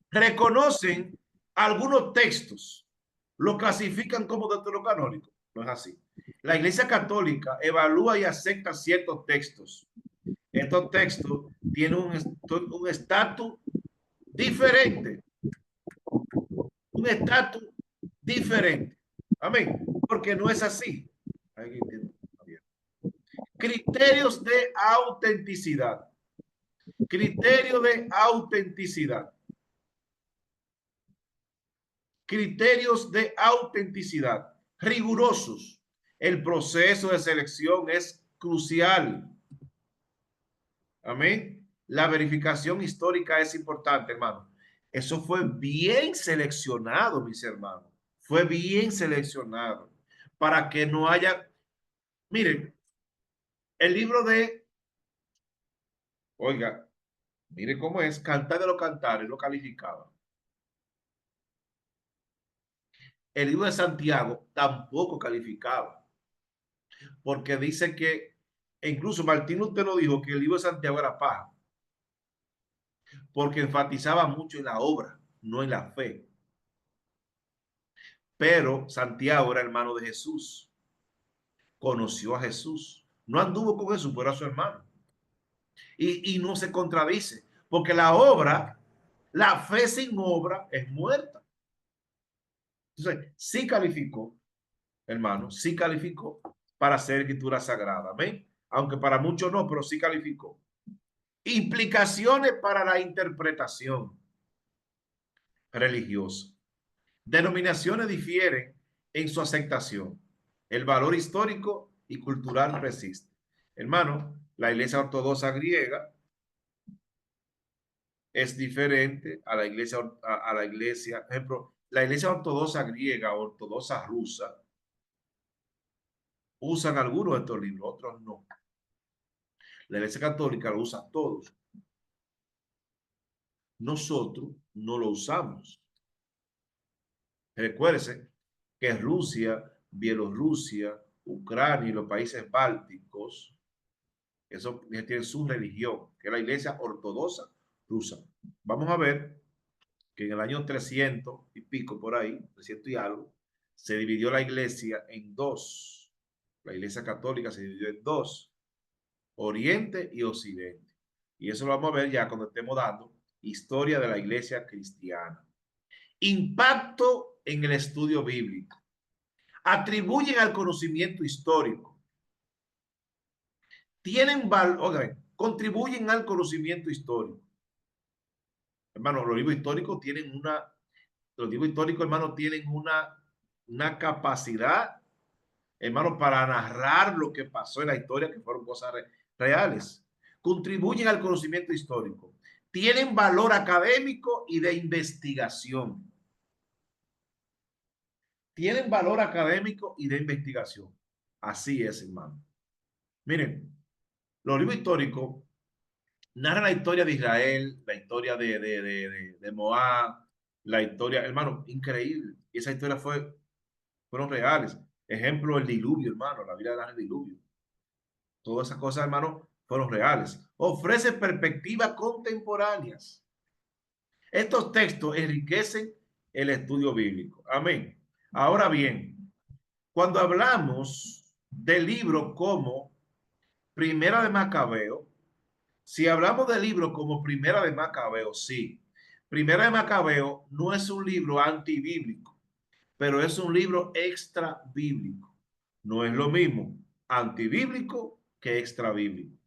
reconocen algunos textos, lo clasifican como deuterocanónico. No es así. La Iglesia Católica evalúa y acepta ciertos textos. Estos textos tienen un estatus diferente. Un estatus diferente. Amén. Porque no es así. Criterios de autenticidad. Criterio de autenticidad. Criterios de autenticidad rigurosos. El proceso de selección es crucial. Amén. La verificación histórica es importante, hermano. Eso fue bien seleccionado, mis hermanos. Fue bien seleccionado para que no haya. Miren, el libro de, oiga, mire cómo es, Cantar de los Cantares, lo calificaba. El libro de Santiago tampoco calificaba, porque dice que, incluso Martín Lutero lo dijo, que el libro de Santiago era paja, porque enfatizaba mucho en la obra, no en la fe. Pero Santiago era hermano de Jesús, conoció a Jesús, no anduvo con Jesús, pero era su hermano. Y no se contradice, porque la obra, la fe sin obra es muerta. Entonces, sí calificó, hermano, sí calificó para ser escritura sagrada, ¿amén? Aunque para muchos no, pero sí calificó. Implicaciones para la interpretación religiosa. Denominaciones difieren en su aceptación. El valor histórico y cultural persiste. Hermano, la iglesia ortodoxa griega es diferente a la iglesia, por ejemplo, la iglesia ortodoxa griega, ortodoxa rusa, usan algunos de estos libros, otros no. La iglesia católica lo usa todos. Nosotros no lo usamos. Recuérdense que Rusia, Bielorrusia, Ucrania y los países bálticos, eso tiene su religión, que es la iglesia ortodoxa rusa. Vamos a ver que en el año 300 y pico por ahí, 300 y algo, se dividió la iglesia en dos. La iglesia católica se dividió en dos, Oriente y Occidente. Y eso lo vamos a ver ya cuando estemos dando historia de la iglesia cristiana. Impacto en el estudio bíblico. Atribuyen al conocimiento histórico. tienen valor, contribuyen al conocimiento histórico. Hermano, los libros históricos tienen una capacidad, hermano, para narrar lo que pasó en la historia, que fueron cosas reales. Contribuyen al conocimiento histórico. Tienen valor académico y de investigación. Tienen valor académico y de investigación. Así es, hermano. Miren, los libros históricos narran la historia de Israel, la historia de Moab, la historia, hermano, increíble. Y esa historia fueron reales. Ejemplo, el diluvio, hermano, la vida del diluvio. Todas esas cosas, hermano, fueron reales. Ofrece perspectivas contemporáneas. Estos textos enriquecen el estudio bíblico. Amén. Ahora bien, cuando hablamos de libros como Primera de Macabeo, si hablamos de libros como Primera de Macabeo, sí. Primera de Macabeo no es un libro antibíblico, pero es un libro extra bíblico. No es lo mismo antibíblico que extra bíblico.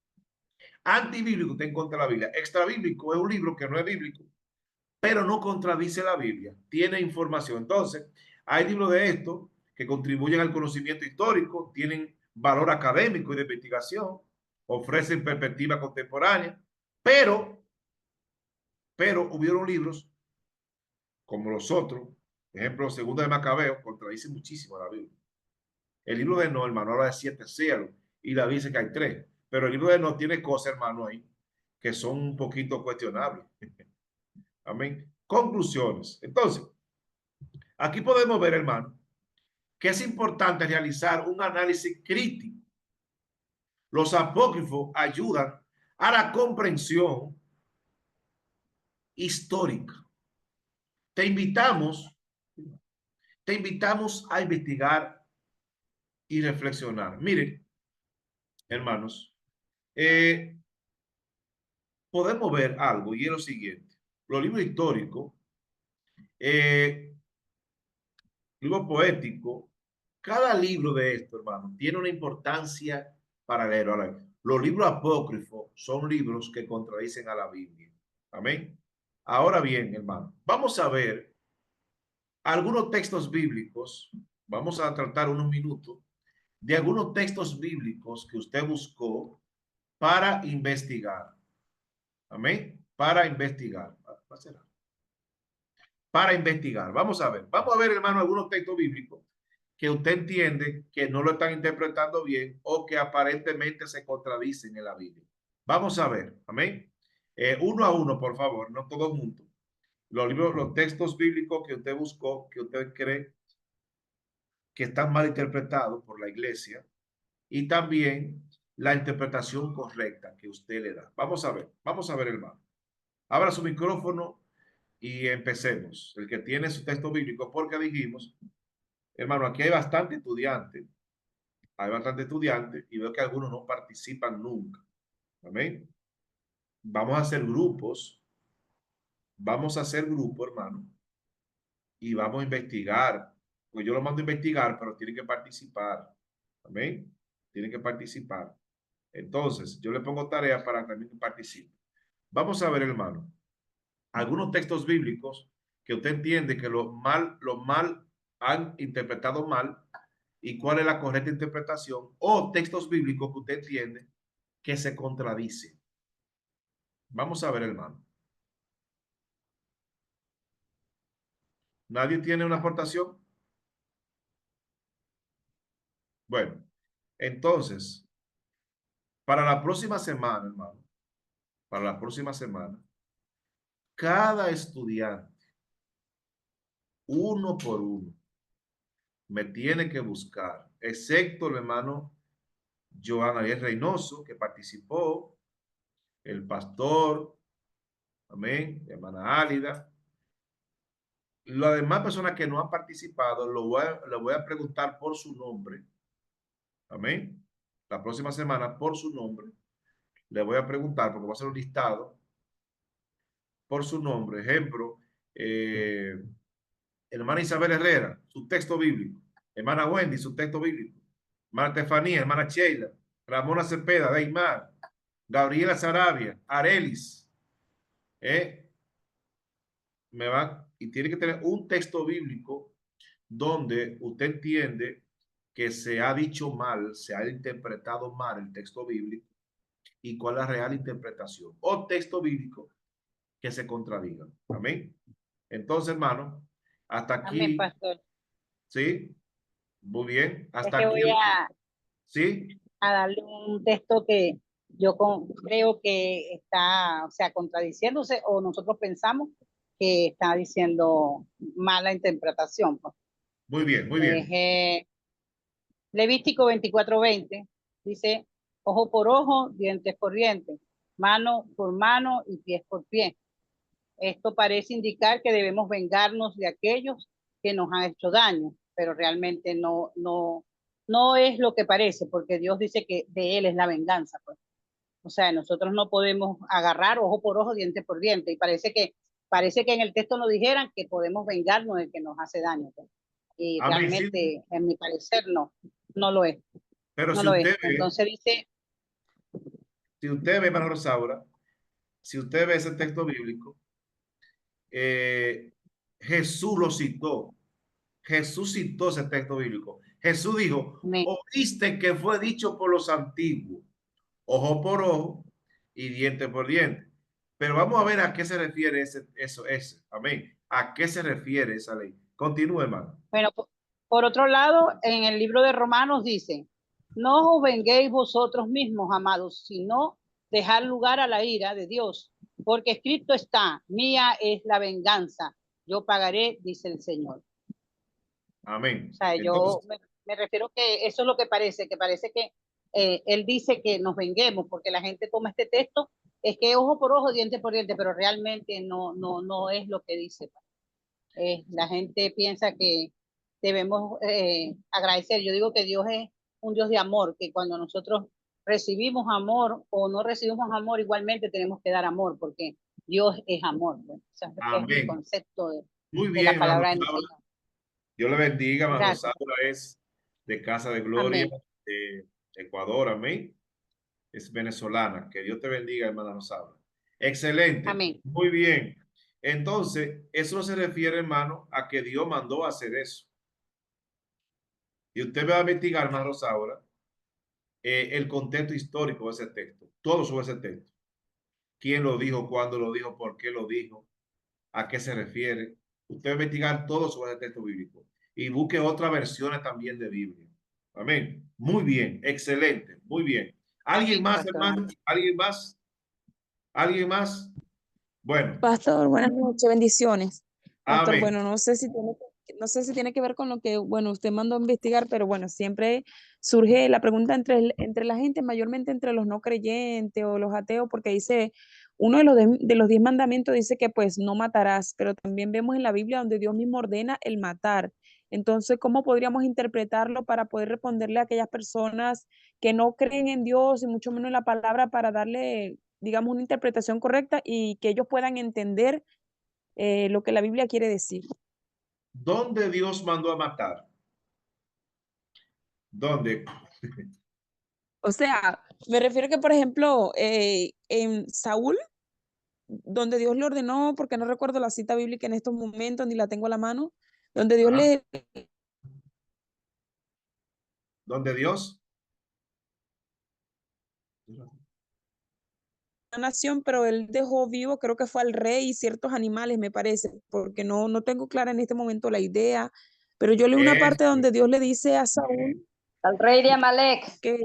Antibíblico está en contra de la Biblia. Extra bíblico es un libro que no es bíblico, pero no contradice la Biblia. Tiene información. Entonces, hay libros de estos que contribuyen al conocimiento histórico, tienen valor académico y de investigación, ofrecen perspectiva contemporánea, pero hubieron libros como los otros, por ejemplo, Segunda de Macabeo, contradice muchísimo a la Biblia. El libro de Enoch, hermano, habla de 7 cielos y la dice que hay 3, pero el libro de Enoch tiene cosas, hermano, ahí que son un poquito cuestionables. Amén. Conclusiones. Entonces, aquí podemos ver, hermano, que es importante realizar un análisis crítico. Los apócrifos ayudan a la comprensión histórica. Te invitamos a investigar y reflexionar. Miren, hermanos, podemos ver algo y es lo siguiente. Los libros históricos, libros poéticos, cada libro de esto, hermano, tiene una importancia para leer. Ahora, los libros apócrifos son libros que contradicen a la Biblia. Amén. Ahora bien, hermano, vamos a ver algunos textos bíblicos. Vamos a tratar unos minutos de algunos textos bíblicos que usted buscó para investigar. Amén. Para investigar. Para investigar. Vamos a ver, hermano, algunos textos bíblicos que usted entiende que no lo están interpretando bien o que aparentemente se contradicen en la Biblia. Vamos a ver. Amén. Uno a uno, por favor, no todos juntos. Los textos bíblicos que usted buscó, que usted cree que están mal interpretados por la iglesia, y también la interpretación correcta que usted le da. Vamos a ver, hermano. Abra su micrófono y empecemos. El que tiene su texto bíblico, porque dijimos, hermano, aquí hay bastante estudiantes y veo que algunos no participan nunca. Amén. Vamos a hacer grupos, hermano, y vamos a investigar. Pues yo lo mando a investigar, pero tienen que participar. Amén. Tienen que participar. Entonces, yo le pongo tarea para también que participe. Vamos a ver, hermano, algunos textos bíblicos que usted entiende que lo mal han interpretado mal y cuál es la correcta interpretación, o textos bíblicos que usted entiende que se contradicen. Vamos a ver, hermano. ¿Nadie tiene una aportación? Bueno, entonces, para la próxima semana, hermano, para la próxima semana, cada estudiante, uno por uno, me tiene que buscar, excepto el hermano Joan Ariel Reynoso, que participó, el pastor, amén, hermana Álida. Las demás personas que no han participado, lo voy a preguntar por su nombre. Amén. La próxima semana, por su nombre, le voy a preguntar, porque voy a hacer un listado, por su nombre. Ejemplo, hermana Isabel Herrera, su texto bíblico. Hermana Wendy, su texto bíblico. Hermana Estefanía, hermana Sheila, Ramona Cepeda, Deimar, Gabriela Sarabia, Arelis, y tiene que tener un texto bíblico donde usted entiende que se ha dicho mal, se ha interpretado mal el texto bíblico y cuál es la real interpretación, o texto bíblico que se contradiga. Amén. Entonces, hermano, hasta Amén, aquí, pastor. ¿sí? Muy bien. Es Hasta que aquí, voy a ¿sí? darle un texto que yo creo que está, o sea, contradiciéndose, o nosotros pensamos que está diciendo mala interpretación, pues. Muy bien, muy Es, bien. Levítico 24:20 dice, ojo por ojo, dientes por dientes, mano por mano y pies por pie. Esto parece indicar que debemos vengarnos de aquellos que nos han hecho daño, pero realmente no es lo que parece, porque Dios dice que de Él es la venganza, pues. O sea, nosotros no podemos agarrar ojo por ojo, diente por diente, y parece que en el texto nos dijeran que podemos vengarnos del que nos hace daño, pues. Y Amén. Sí, realmente, en mi parecer, no lo es, pero no si lo es. usted ve, Entonces dice, hermano Rosaura, si usted ve ese texto bíblico, Jesús lo citó. Jesús citó ese texto bíblico. Jesús dijo, me, oíste que fue dicho por los antiguos, ojo por ojo y diente por diente. Pero vamos a ver a qué se refiere ese. Amén. ¿A qué se refiere esa ley? Continúe, hermano. bueno, por otro lado, en el libro de Romanos dice, no os venguéis vosotros mismos, amados, sino dejar lugar a la ira de Dios, porque escrito está, mía es la venganza, yo pagaré, dice el Señor. Amén. O sea, Entonces, me refiero que eso es lo que parece que él dice que nos venguemos, porque la gente toma este texto, es que ojo por ojo, diente por diente, pero realmente no es lo que dice. La gente piensa que debemos agradecer. Yo digo que Dios es un Dios de amor, que cuando nosotros recibimos amor o no recibimos amor, igualmente tenemos que dar amor, porque Dios es amor, ¿no? O sea, es mi amén. concepto Muy de la bien, hermano palabra de mi Rosaura. Señor. Dios le bendiga, hermano Gracias. Rosaura es de Casa de Gloria, Amén. de Ecuador, amén. Es venezolana. Que Dios te bendiga, hermana Rosaura. Excelente. Amén. Muy bien. Entonces, eso se refiere, hermano, a que Dios mandó a hacer eso. Y usted va a investigar, hermano Rosaura, el contexto histórico de ese texto. Todo sobre ese texto. ¿Quién lo dijo? ¿Cuándo lo dijo? ¿Por qué lo dijo? ¿A qué se refiere? Usted va a investigar todo sobre el texto bíblico. Y busque otras versiones también de Biblia. Amén. Muy bien. Excelente. Muy bien. ¿Alguien Amén, más, pastor. hermano? ¿Alguien más? ¿Alguien más? Bueno, Pastor, buenas noches, bendiciones. Pastor, amén. bueno, no sé si tiene que ver con lo que, bueno, usted mandó a investigar, pero bueno, siempre surge la pregunta entre la gente, mayormente entre los no creyentes o los ateos, porque dice, uno de los 10 mandamientos dice que pues no matarás, pero también vemos en la Biblia donde Dios mismo ordena el matar. Entonces, ¿cómo podríamos interpretarlo para poder responderle a aquellas personas que no creen en Dios y mucho menos en la palabra para darle, digamos, una interpretación correcta y que ellos puedan entender lo que la Biblia quiere decir? ¿Dónde Dios mandó a matar? ¿Dónde? O sea, me refiero que, por ejemplo, en Saúl, donde Dios le ordenó, porque no recuerdo la cita bíblica en estos momentos, ni la tengo a la mano, donde Dios ¿Ah? le ¿Dónde Dios? una nación, pero él dejó vivo, creo que fue al rey y ciertos animales, me parece, porque no tengo clara en este momento la idea, pero yo leí una parte Este, donde Dios le dice a Saúl Al rey de Amalek, que,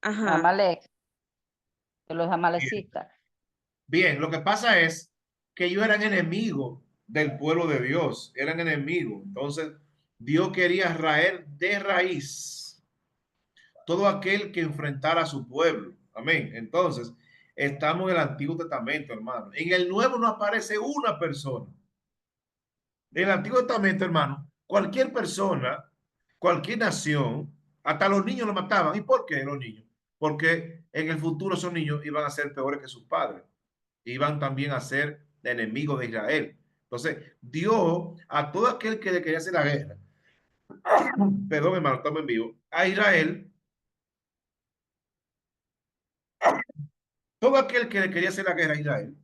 ajá, Amalek, de los bien. amalecistas. Bien, lo que pasa es que ellos eran enemigos del pueblo de Dios, eran enemigos. Entonces, Dios quería raer de raíz todo aquel que enfrentara a su pueblo. Amén. Entonces, estamos en el Antiguo Testamento, hermano. En el Nuevo no aparece una persona. En el Antiguo Testamento, hermano, cualquier persona, cualquier nación, hasta los niños lo mataban. ¿Y por qué los niños? Porque en el futuro esos niños iban a ser peores que sus padres. Iban también a ser enemigos de Israel. Entonces, Dios, a todo aquel que le quería hacer la guerra, perdón, hermano, estamos en vivo, a Israel, Todo aquel que le quería hacer la guerra a Israel,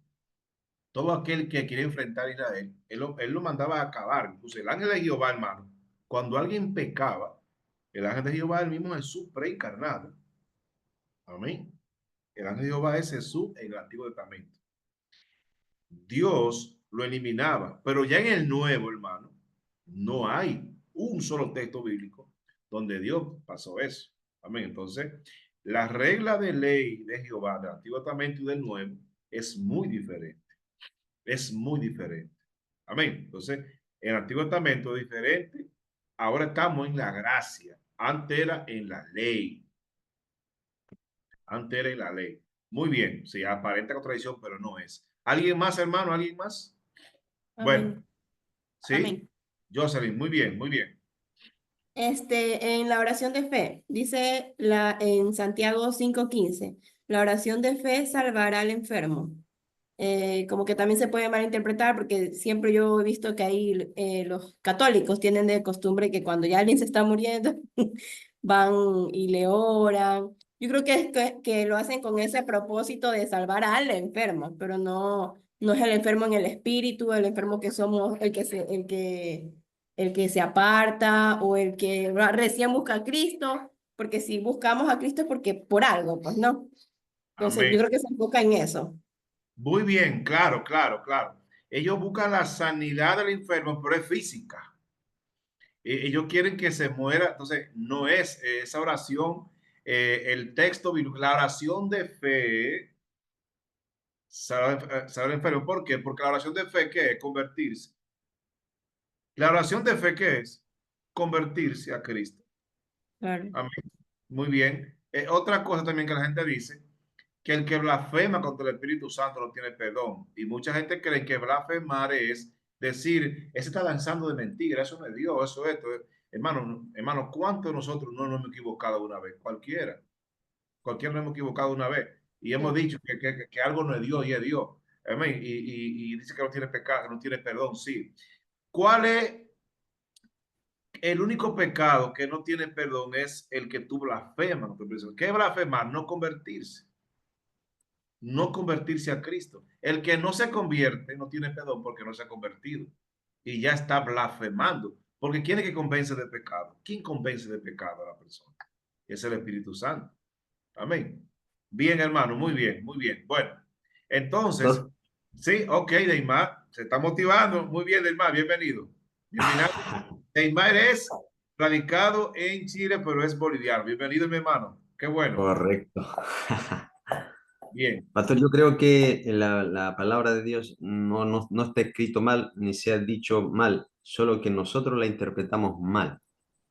todo aquel que quería enfrentar a Israel, él lo mandaba a acabar. Incluso el ángel de Jehová, hermano, cuando alguien pecaba, el ángel de Jehová, el mismo Jesús preencarnado. Amén. El ángel de Jehová es Jesús en el Antiguo Testamento. Dios lo eliminaba, pero ya en el Nuevo, hermano, no hay un solo texto bíblico donde Dios pasó eso. Amén. Entonces, la regla de ley de Jehová del Antiguo Testamento y del Nuevo es muy diferente. Es muy diferente. Amén. Entonces, el Antiguo Testamento es diferente. Ahora estamos en la gracia. Antes era en la ley. Antes era en la ley. Muy bien. Sí, aparenta contradicción, pero no es. ¿Alguien más, hermano? ¿Alguien más? Bueno, Amén. sí. Amén. Jocelyn, muy bien, muy bien. En la oración de fe, dice en Santiago 5:15, la oración de fe salvará al enfermo. Como que también se puede malinterpretar porque siempre yo he visto que ahí los católicos tienen de costumbre que cuando ya alguien se está muriendo, van y le oran. Yo creo que lo hacen con ese propósito de salvar al enfermo, pero no es el enfermo en el espíritu, el enfermo que somos, el que se aparta o el que recién busca a Cristo, porque si buscamos a Cristo es porque por algo, pues no. Entonces Amén. yo creo que se enfoca en eso. Muy bien, claro, claro, claro. Ellos buscan la sanidad del enfermo, pero es física. Ellos quieren que se muera. Entonces, no es esa oración, el texto bíblico, la oración de fe salva al enfermo. ¿Por qué? Porque la oración de fe, ¿qué es? Convertirse. La oración de fe, ¿qué es? Convertirse a Cristo. Claro. Amén. Muy bien. Otra cosa también que la gente dice, que el que blasfema contra el Espíritu Santo no tiene perdón. Y mucha gente cree que blasfemar es decir, ese está lanzando de mentira, eso no es Dios, eso es esto. Hermano, ¿cuántos de nosotros no nos hemos equivocado una vez? Cualquiera nos hemos equivocado una vez. Y hemos dicho que algo no es Dios y es Dios. Amén. Y dice que no tiene pecado, que no tiene perdón, sí. ¿Cuál es el único pecado que no tiene perdón? Es el que tú blasfemas. ¿Qué es blasfemar? No convertirse. No convertirse a Cristo. El que no se convierte no tiene perdón porque no se ha convertido y ya está blasfemando. Porque ¿quién es que convence de pecado? ¿Quién convence de pecado a la persona? Es el Espíritu Santo. Amén. Bien, hermano, muy bien, muy bien. Bueno, entonces, sí, ok, Deimar, se está motivando. Muy bien, Deimar, bienvenido. Bienvenido. Deimar es radicado en Chile, pero es boliviano. Bienvenido, mi hermano. Qué bueno. Correcto. Bien. Pastor, yo creo que la palabra de Dios no está escrito mal ni se ha dicho mal, solo que nosotros la interpretamos mal, a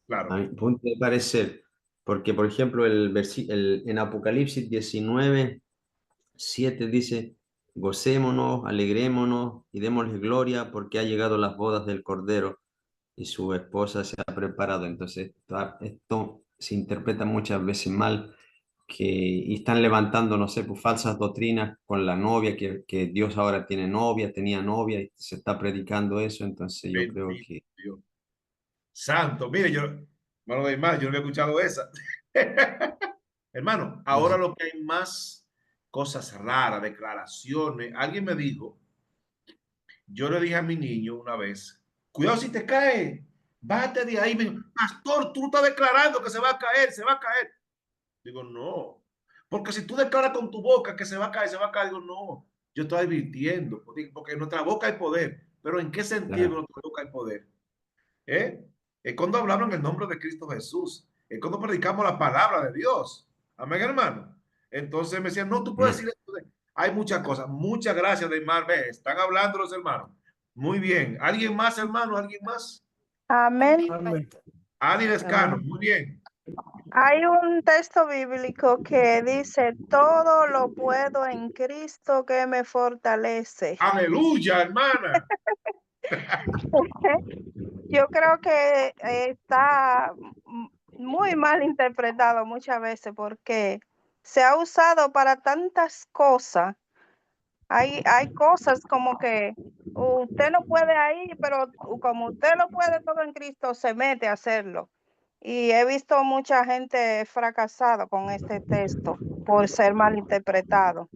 Claro. mi punto de parecer, porque por ejemplo en Apocalipsis 19:7 dice, gocémonos, alegrémonos y démosle gloria porque ha llegado las bodas del Cordero y su esposa se ha preparado. Entonces esto se interpreta muchas veces mal y están levantando, no sé, pues falsas doctrinas con la novia, que Dios ahora tiene novia, tenía novia, y se está predicando eso, entonces yo creo Bendito que... Dios. Santo, mire, hermano Deimar, yo no había escuchado esa. Hermano, ahora lo que hay más cosas raras, declaraciones. Alguien me dijo, yo le dije a mi niño una vez, cuidado si te cae, bájate de ahí. Me dijo, pastor, tú estás declarando que se va a caer, se va a caer. Digo, no, porque si tú declaras con tu boca que se va a caer, se va a caer. Digo, no, yo estoy advirtiendo, porque en nuestra boca hay poder. Pero ¿en qué sentido en Claro. nuestra boca hay poder? ¿Eh? Es cuando hablamos en el nombre de Cristo Jesús. Es cuando predicamos la palabra de Dios. Amén, hermano. Entonces me decían, no, tú puedes decir esto. Hay muchas cosas. Muchas gracias, Deimar. Ve, están hablando los hermanos. Muy bien. ¿Alguien más, hermano? ¿Alguien más? Amén. Adi Descano. Muy bien. Hay un texto bíblico que dice, todo lo puedo en Cristo que me fortalece. Aleluya, hermana. Yo creo que está muy mal interpretado muchas veces porque se ha usado para tantas cosas. Hay cosas como que usted no puede ahí, pero como usted lo puede todo en Cristo, se mete a hacerlo. Y he visto mucha gente fracasado con este texto. por ser malinterpretado.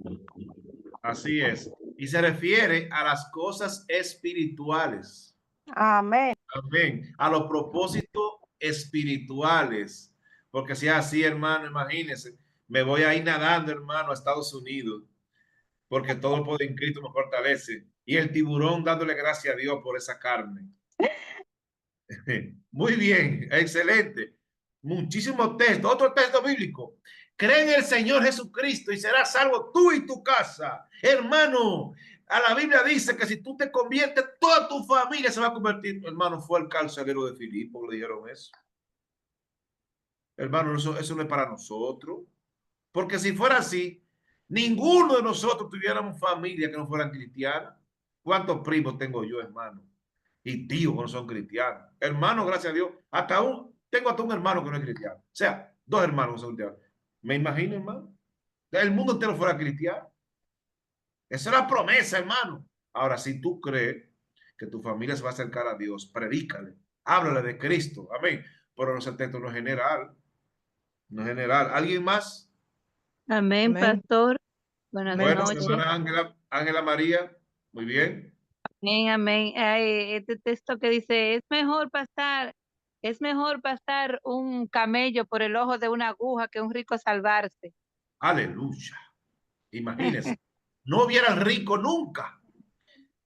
Así es. Y se refiere a las cosas espirituales. Amén. Amén. A los propósitos espirituales. Porque si es así, hermano, imagínense, me voy a ir nadando, hermano, a Estados Unidos, porque todo el poder en Cristo me fortalece. Y el tiburón dándole gracias a Dios por esa carne. Muy bien, excelente. Muchísimos textos. Otro texto bíblico. Cree en el Señor Jesucristo y serás salvo tú y tu casa. Hermano, a la Biblia dice que si tú te conviertes, toda tu familia se va a convertir. Hermano, fue el carcelero de Filipo, le dijeron eso. Hermano, eso no es para nosotros. Porque si fuera así, ninguno de nosotros tuviéramos familia que no fueran cristianas. ¿Cuántos primos tengo yo, hermano? Y tíos que no son cristianos. Hermano, gracias a Dios, tengo hasta un hermano que no es cristiano. O sea, 2 hermanos que son cristianos. Me imagino, hermano. El mundo entero fuera cristiano. Esa es la promesa, hermano. Ahora, si tú crees que tu familia se va a acercar a Dios, predícale, háblale de Cristo. Amén. Pero ese texto no es general. No es general. ¿Alguien más? Amén, Amén. pastor. Buenas Bueno, noches. hermana Ángela María. Muy bien. Amén, amén. Este texto que dice, es mejor pasar un camello por el ojo de una aguja que un rico salvarse. Aleluya. Imagínense. No hubiera el rico nunca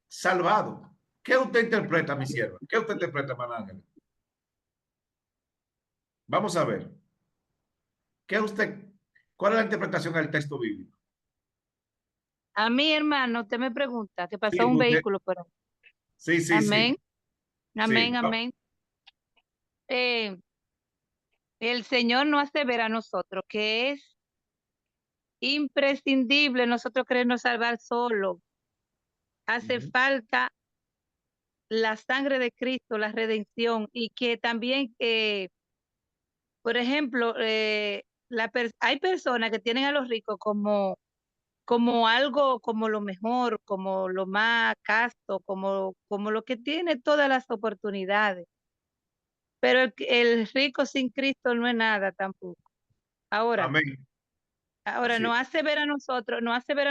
salvado. ¿Qué usted interpreta, mi sierva? ¿Qué usted interpreta, hermana Ángela? Vamos a ver. ¿Cuál es la interpretación del texto bíblico? A mí, hermano, usted me pregunta que pasó Sí, un usted- vehículo por ahí. Sí, sí, Amén, sí. amén, Sí. amén. El Señor no asevera a nosotros que es imprescindible nosotros querernos salvar solo. Hace Ujú. falta la sangre de Cristo, la redención, y que también, por ejemplo, hay personas que tienen a los ricos como algo, como lo mejor, como lo más casto, como lo que tiene todas las oportunidades. Pero el rico sin Cristo no es nada tampoco. Ahora Amén. Así no es. hace ver a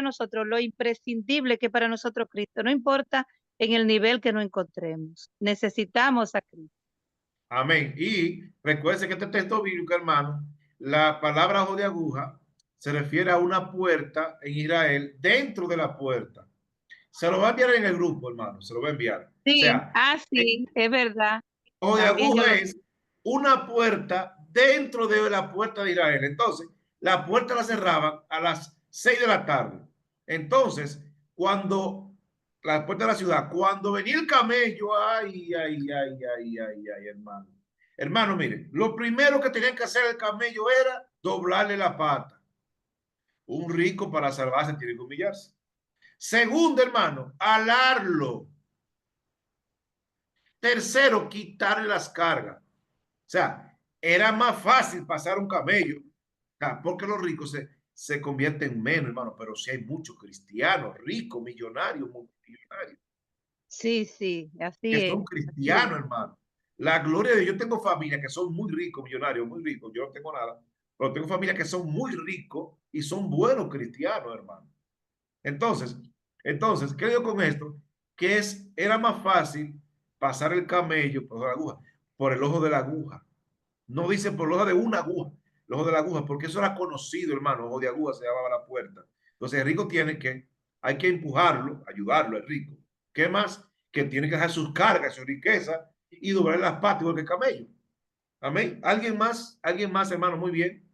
nosotros lo imprescindible que para nosotros Cristo, no importa en el nivel que nos encontremos. Necesitamos a Cristo. Amén. Y recuerden que este texto bíblico, hermano, la palabra ojo de aguja se refiere a una puerta en Israel, dentro de la puerta. Se lo va a enviar en el grupo, hermano, se lo va a enviar. O Sí, sea, sí, es verdad. ojo de También yo aguja lo es una puerta dentro de la puerta de Israel. Entonces, la puerta la cerraban a las 6 de la tarde. Entonces, cuando la puerta de la ciudad, cuando venía el camello, ay, hermano. Hermano, mire, lo primero que tenían que hacer el camello era doblarle la pata. Un rico para salvarse tiene que humillarse. Segundo, hermano, alarlo. Tercero, quitarle las cargas. O sea, era más fácil pasar un camello, porque los ricos se convierten menos, hermano, pero sí hay muchos cristianos, ricos, millonarios, multimillonarios, Sí, así que es. son cristianos, hermano. La gloria de Dios. Yo tengo familias que son muy ricos, millonarios, muy ricos. Yo no tengo nada, pero tengo familias que son muy ricos y son buenos cristianos, hermano. Entonces, ¿qué digo con esto? Que era más fácil pasar el camello por la aguja, por el ojo de la aguja. No dice por el ojo de una aguja, el ojo de la aguja, porque eso era conocido, hermano. Ojo de aguja se llamaba la puerta. Entonces, el rico hay que empujarlo, ayudarlo, el rico. ¿Qué más? Que tiene que dejar sus cargas, su riqueza y doblar las patas igual que el camello. Amén. ¿Alguien más? ¿Alguien más, hermano? Muy bien.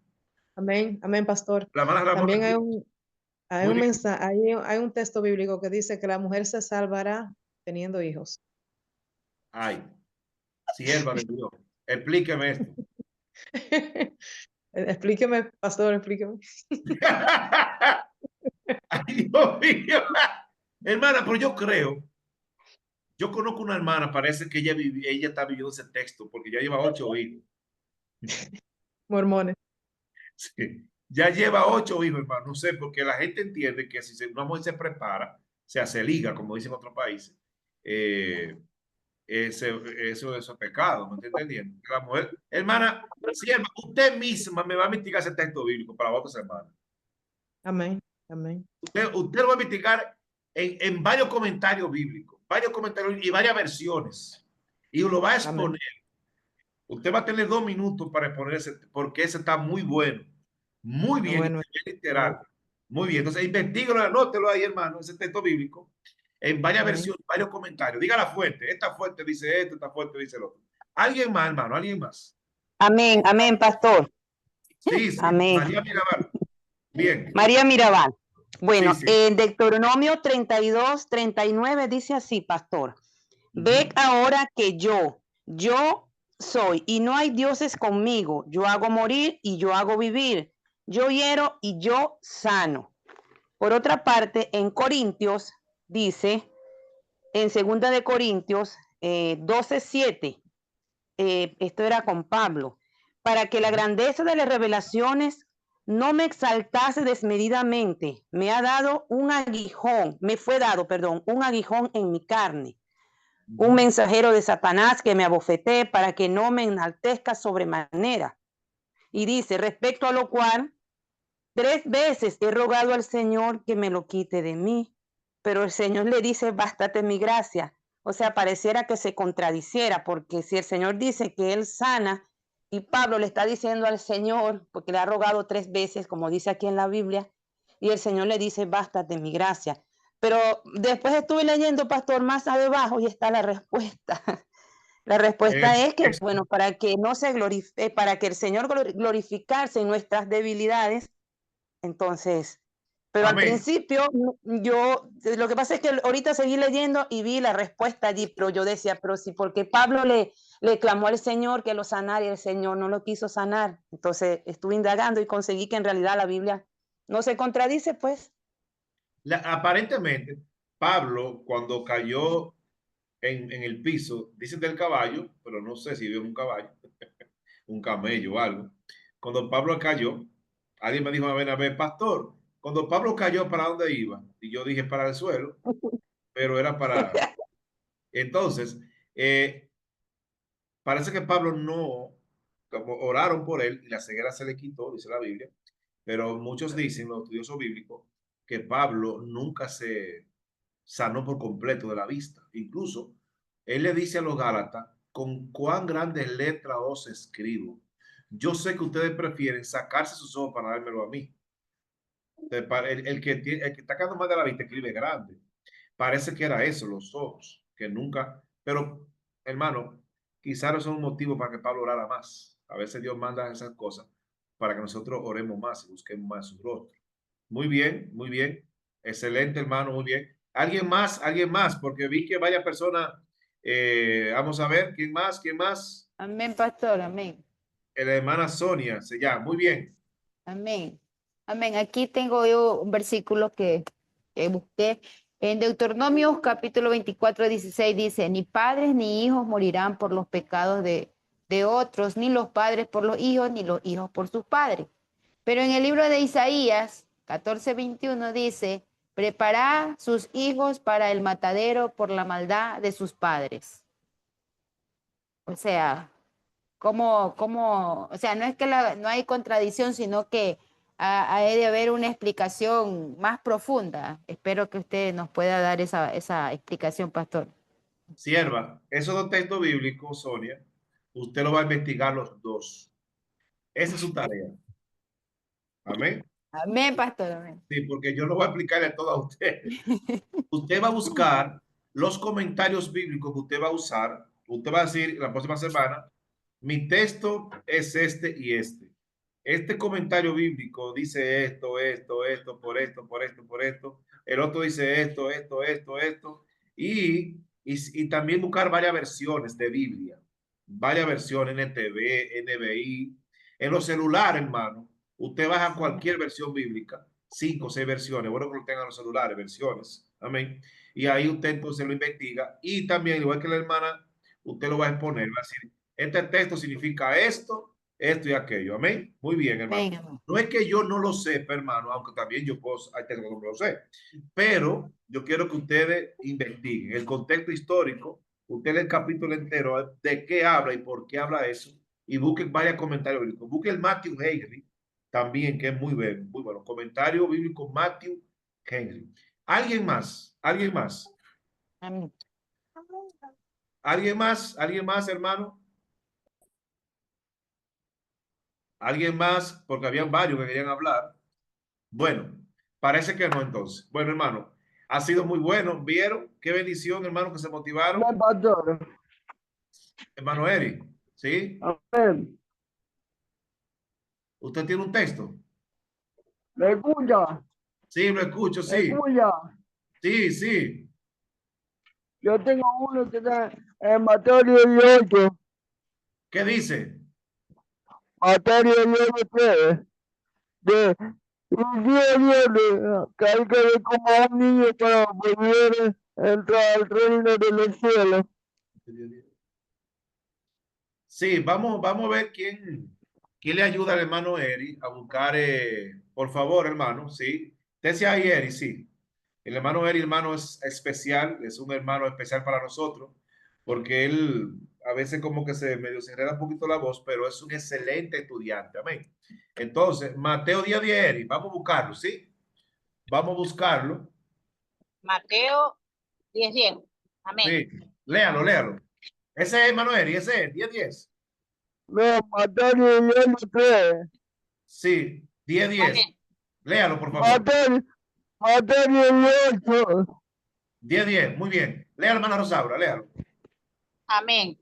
Amén, amén, pastor. La hermana Ramón. También hay Muy un bien. mensaje, hay un texto bíblico que dice que la mujer se salvará teniendo hijos. Ay, sierva de Dios. Explíqueme esto. Explíqueme, pastor, explíqueme. Ay, Dios mío. Hermana, pero yo conozco una hermana, parece que ella está viviendo ese texto, porque ya lleva 8 hijos. Mormones. Sí, ya lleva 8 hijos, hermano. No sé, porque la gente entiende que si una mujer se prepara, se liga, como dicen en otros países, eso es pecado, ¿me está entendiendo? La mujer, hermana, sierva, usted misma me va a mitigar ese texto bíblico para la otra semana. Amén. Amén. Usted lo va a investigar en varios comentarios bíblicos, varios comentarios y varias versiones. Y lo va a exponer. Amén. Usted va a tener 2 minutos para exponerse, porque ese está muy bueno. Muy bien, Bueno, literal. Muy bien. Entonces, investíguelo, anótelo ahí, hermano, ese texto bíblico, en varias amén. versiones, varios comentarios. Diga la fuente. Esta fuente dice esto, esta fuente dice lo otro. ¿Alguien más, hermano? ¿Alguien más? Amén, amén, pastor. Sí, sí. Amén. María Mirabal. Bien. María Mirabal. Bueno, Sí, sí. en Deuteronomio 32, 39 dice así, pastor. Ve ahora que yo soy y no hay dioses conmigo. Yo hago morir y yo hago vivir. Yo hiero y yo sano. Por otra parte, en Corintios dice, en 2 de Corintios 12, 7, esto era con Pablo, para que la grandeza de las revelaciones no me exaltase desmedidamente, me fue dado, un aguijón en mi carne, un mensajero de Satanás que me abofetee para que no me enaltezca sobremanera. Y dice, respecto a lo cual, 3 veces he rogado al Señor que me lo quite de mí, pero el Señor le dice, bástate mi gracia. O sea, pareciera que se contradiciera, porque si el Señor dice que Él sana, y Pablo le está diciendo al Señor, porque le ha rogado 3 veces, como dice aquí en la Biblia, y el Señor le dice, bástate mi gracia. Pero después estuve leyendo, pastor, más abajo y está la respuesta. La respuesta es que, bueno, para que no se glorifique, para que el Señor glorificarse en nuestras debilidades, entonces, pero al Amén. principio lo que pasa es que ahorita seguí leyendo y vi la respuesta allí, pero yo decía, pero sí, porque Pablo le clamó al Señor que lo sanara y el Señor no lo quiso sanar. Entonces estuve indagando y conseguí que en realidad la Biblia no se contradice, pues. Aparentemente, Pablo, cuando cayó en el piso, dicen del caballo, pero no sé si vio un caballo, un camello o algo. Cuando Pablo cayó, alguien me dijo, a ver, pastor, cuando Pablo cayó, ¿para dónde iba? Y yo dije, para el suelo, pero era para... Entonces, parece que Pablo no, como oraron por él y la ceguera se le quitó, dice la Biblia, pero muchos dicen, los estudiosos bíblicos, que Pablo nunca se sanó por completo de la vista. Incluso, él le dice a los Gálatas, con cuán grandes letras os escribo. Yo sé que ustedes prefieren sacarse sus ojos para dármelo a mí. El que está quedando mal de la vista escribe grande. Parece que era eso, los ojos, que nunca, pero hermano, quizás no son un motivo para que Pablo orara más. A veces Dios manda esas cosas para que nosotros oremos más y busquemos más su rostro. Muy bien, muy bien. Excelente, hermano, muy bien. ¿Alguien más? ¿Alguien más? Porque vi que varias personas, vamos a ver, ¿quién más? ¿Quién más? Amén, pastor, amén. La hermana Sonia, se llama. Muy bien. Amén. Amén. Aquí tengo yo un versículo que busqué. En Deuteronomio capítulo 24, 16 dice, ni padres ni hijos morirán por los pecados de otros, ni los padres por los hijos, ni los hijos por sus padres. Pero en el libro de Isaías 14, 21 dice, preparad sus hijos para el matadero por la maldad de sus padres. O sea, o sea, no es que no hay contradicción, sino que hay de haber una explicación más profunda. Espero que usted nos pueda dar esa explicación, pastor. Sierva, esos 2 textos bíblicos, Sonia, usted lo va a investigar los 2. Esa es su tarea. Amén. Amén, pastor, amén. Sí, porque yo no voy a explicarle todo a usted. Usted va a buscar los comentarios bíblicos que usted va a usar. Usted va a decir la próxima semana, mi texto es este y este. Este comentario bíblico dice esto, esto, esto, por esto, por esto, por esto. El otro dice esto, esto, esto, esto. Y también buscar varias versiones de Biblia. Varias versiones, NTV, NBI. En los celulares, hermano, usted baja cualquier versión bíblica, 5 o 6 versiones, bueno que lo tengan los celulares, versiones, amén. Y ahí usted entonces lo investiga y también, igual que la hermana, usted lo va a exponer, va a decir, este texto significa esto, esto y aquello, amén. Muy bien, hermano. Amén. No es que yo no lo sepa, hermano, aunque también yo puedo, hay textos que no lo sé, pero yo quiero que ustedes investiguen el contexto histórico, usted lee el capítulo entero de qué habla y por qué habla eso, y busquen varios comentarios bíblicos. Busquen el Matthew Henry, también, que es muy bueno. Comentario bíblico Matthew Henry. ¿Alguien más? ¿Alguien más? Amén. ¿Alguien más? ¿Alguien más, hermano? ¿Alguien más? Porque habían varios que querían hablar. Bueno, parece que no entonces. Bueno, hermano, ha sido muy bueno. ¿Vieron? Qué bendición, hermano, que se motivaron. Hermano Eric, ¿sí? ¿Usted tiene un texto? ¿Me escucha? Sí, lo escucho, ¿Me sí. escucha? Sí, sí. Yo tengo uno que está en Mateo 18. ¿Qué dice? Mateo 18, de un día viene que hay que ver como un niño para poder entrar al reino de los cielos. Sí, vamos a ver quién le ayuda al hermano Eri a buscar, por favor, hermano, sí. Decía ahí, Eri, sí. El hermano Eri, hermano, es especial, es un hermano especial para nosotros, porque él a veces como que se enreda un poquito la voz, pero es un excelente estudiante, amén. Entonces, Mateo 10, Eri, vamos a buscarlo, ¿sí? Vamos a buscarlo. Mateo 10. Amén. Sí, léalo. Ese es hermano Eri, ese es 10. No, Mateo 18. Sí, 10. Amén. Léalo, por favor. Mateo 18. 10, muy bien. Lea, hermana Rosaura, léalo. Amén.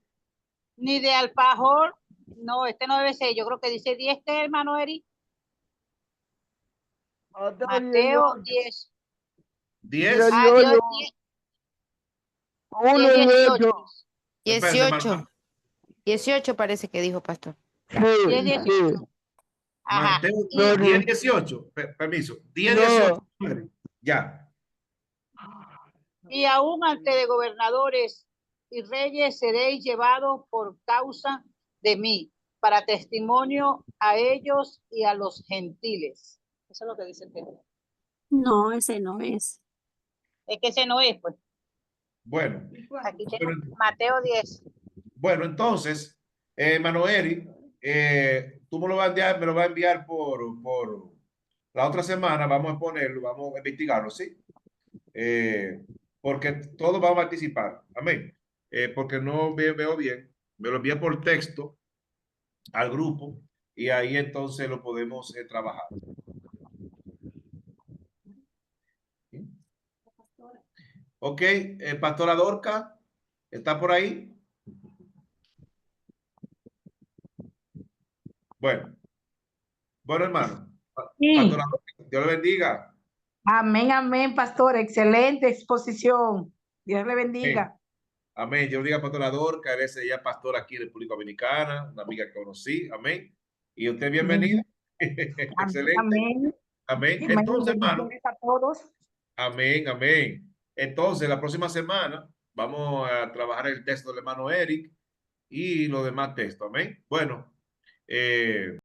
Ni de alfajor, no, este no debe ser, yo creo que dice 10, hermano Eri. Mateo 10. 10. Ah, Dios 10. 18. 18. 18 parece que dijo pastor. 10-18. Ajá. Mateo 10-18. Permiso. 10-18. Ya. Y aún ante de gobernadores y reyes seréis llevados por causa de mí, para testimonio a ellos y a los gentiles. Eso es lo que dice el texto. No, ese no es. Es que ese no es, pues. Bueno. Aquí tengo Mateo 10. Bueno, entonces, Eri, tú me lo vas a enviar por la otra semana. Vamos a ponerlo, vamos a investigarlo, ¿sí? Porque todos van a participar. Amén. Porque no veo bien. Me lo envía por texto al grupo y ahí entonces lo podemos trabajar. Ok, Pastora Dorca, ¿está por ahí? Bueno, hermano. Sí. Pastora Dorca, Dios le bendiga. Amén, amén, pastor. Excelente exposición. Dios le bendiga. Amén. Yo diga Pastora Dorca, él es ella pastor aquí en República Dominicana, una amiga que conocí. Amén. Y usted bienvenida. Excelente. Amén. Amén. Amén. Entonces, hermano. A todos. Amén, amén. Entonces, la próxima semana vamos a trabajar el texto del hermano Eric y los demás textos. Amén. Bueno.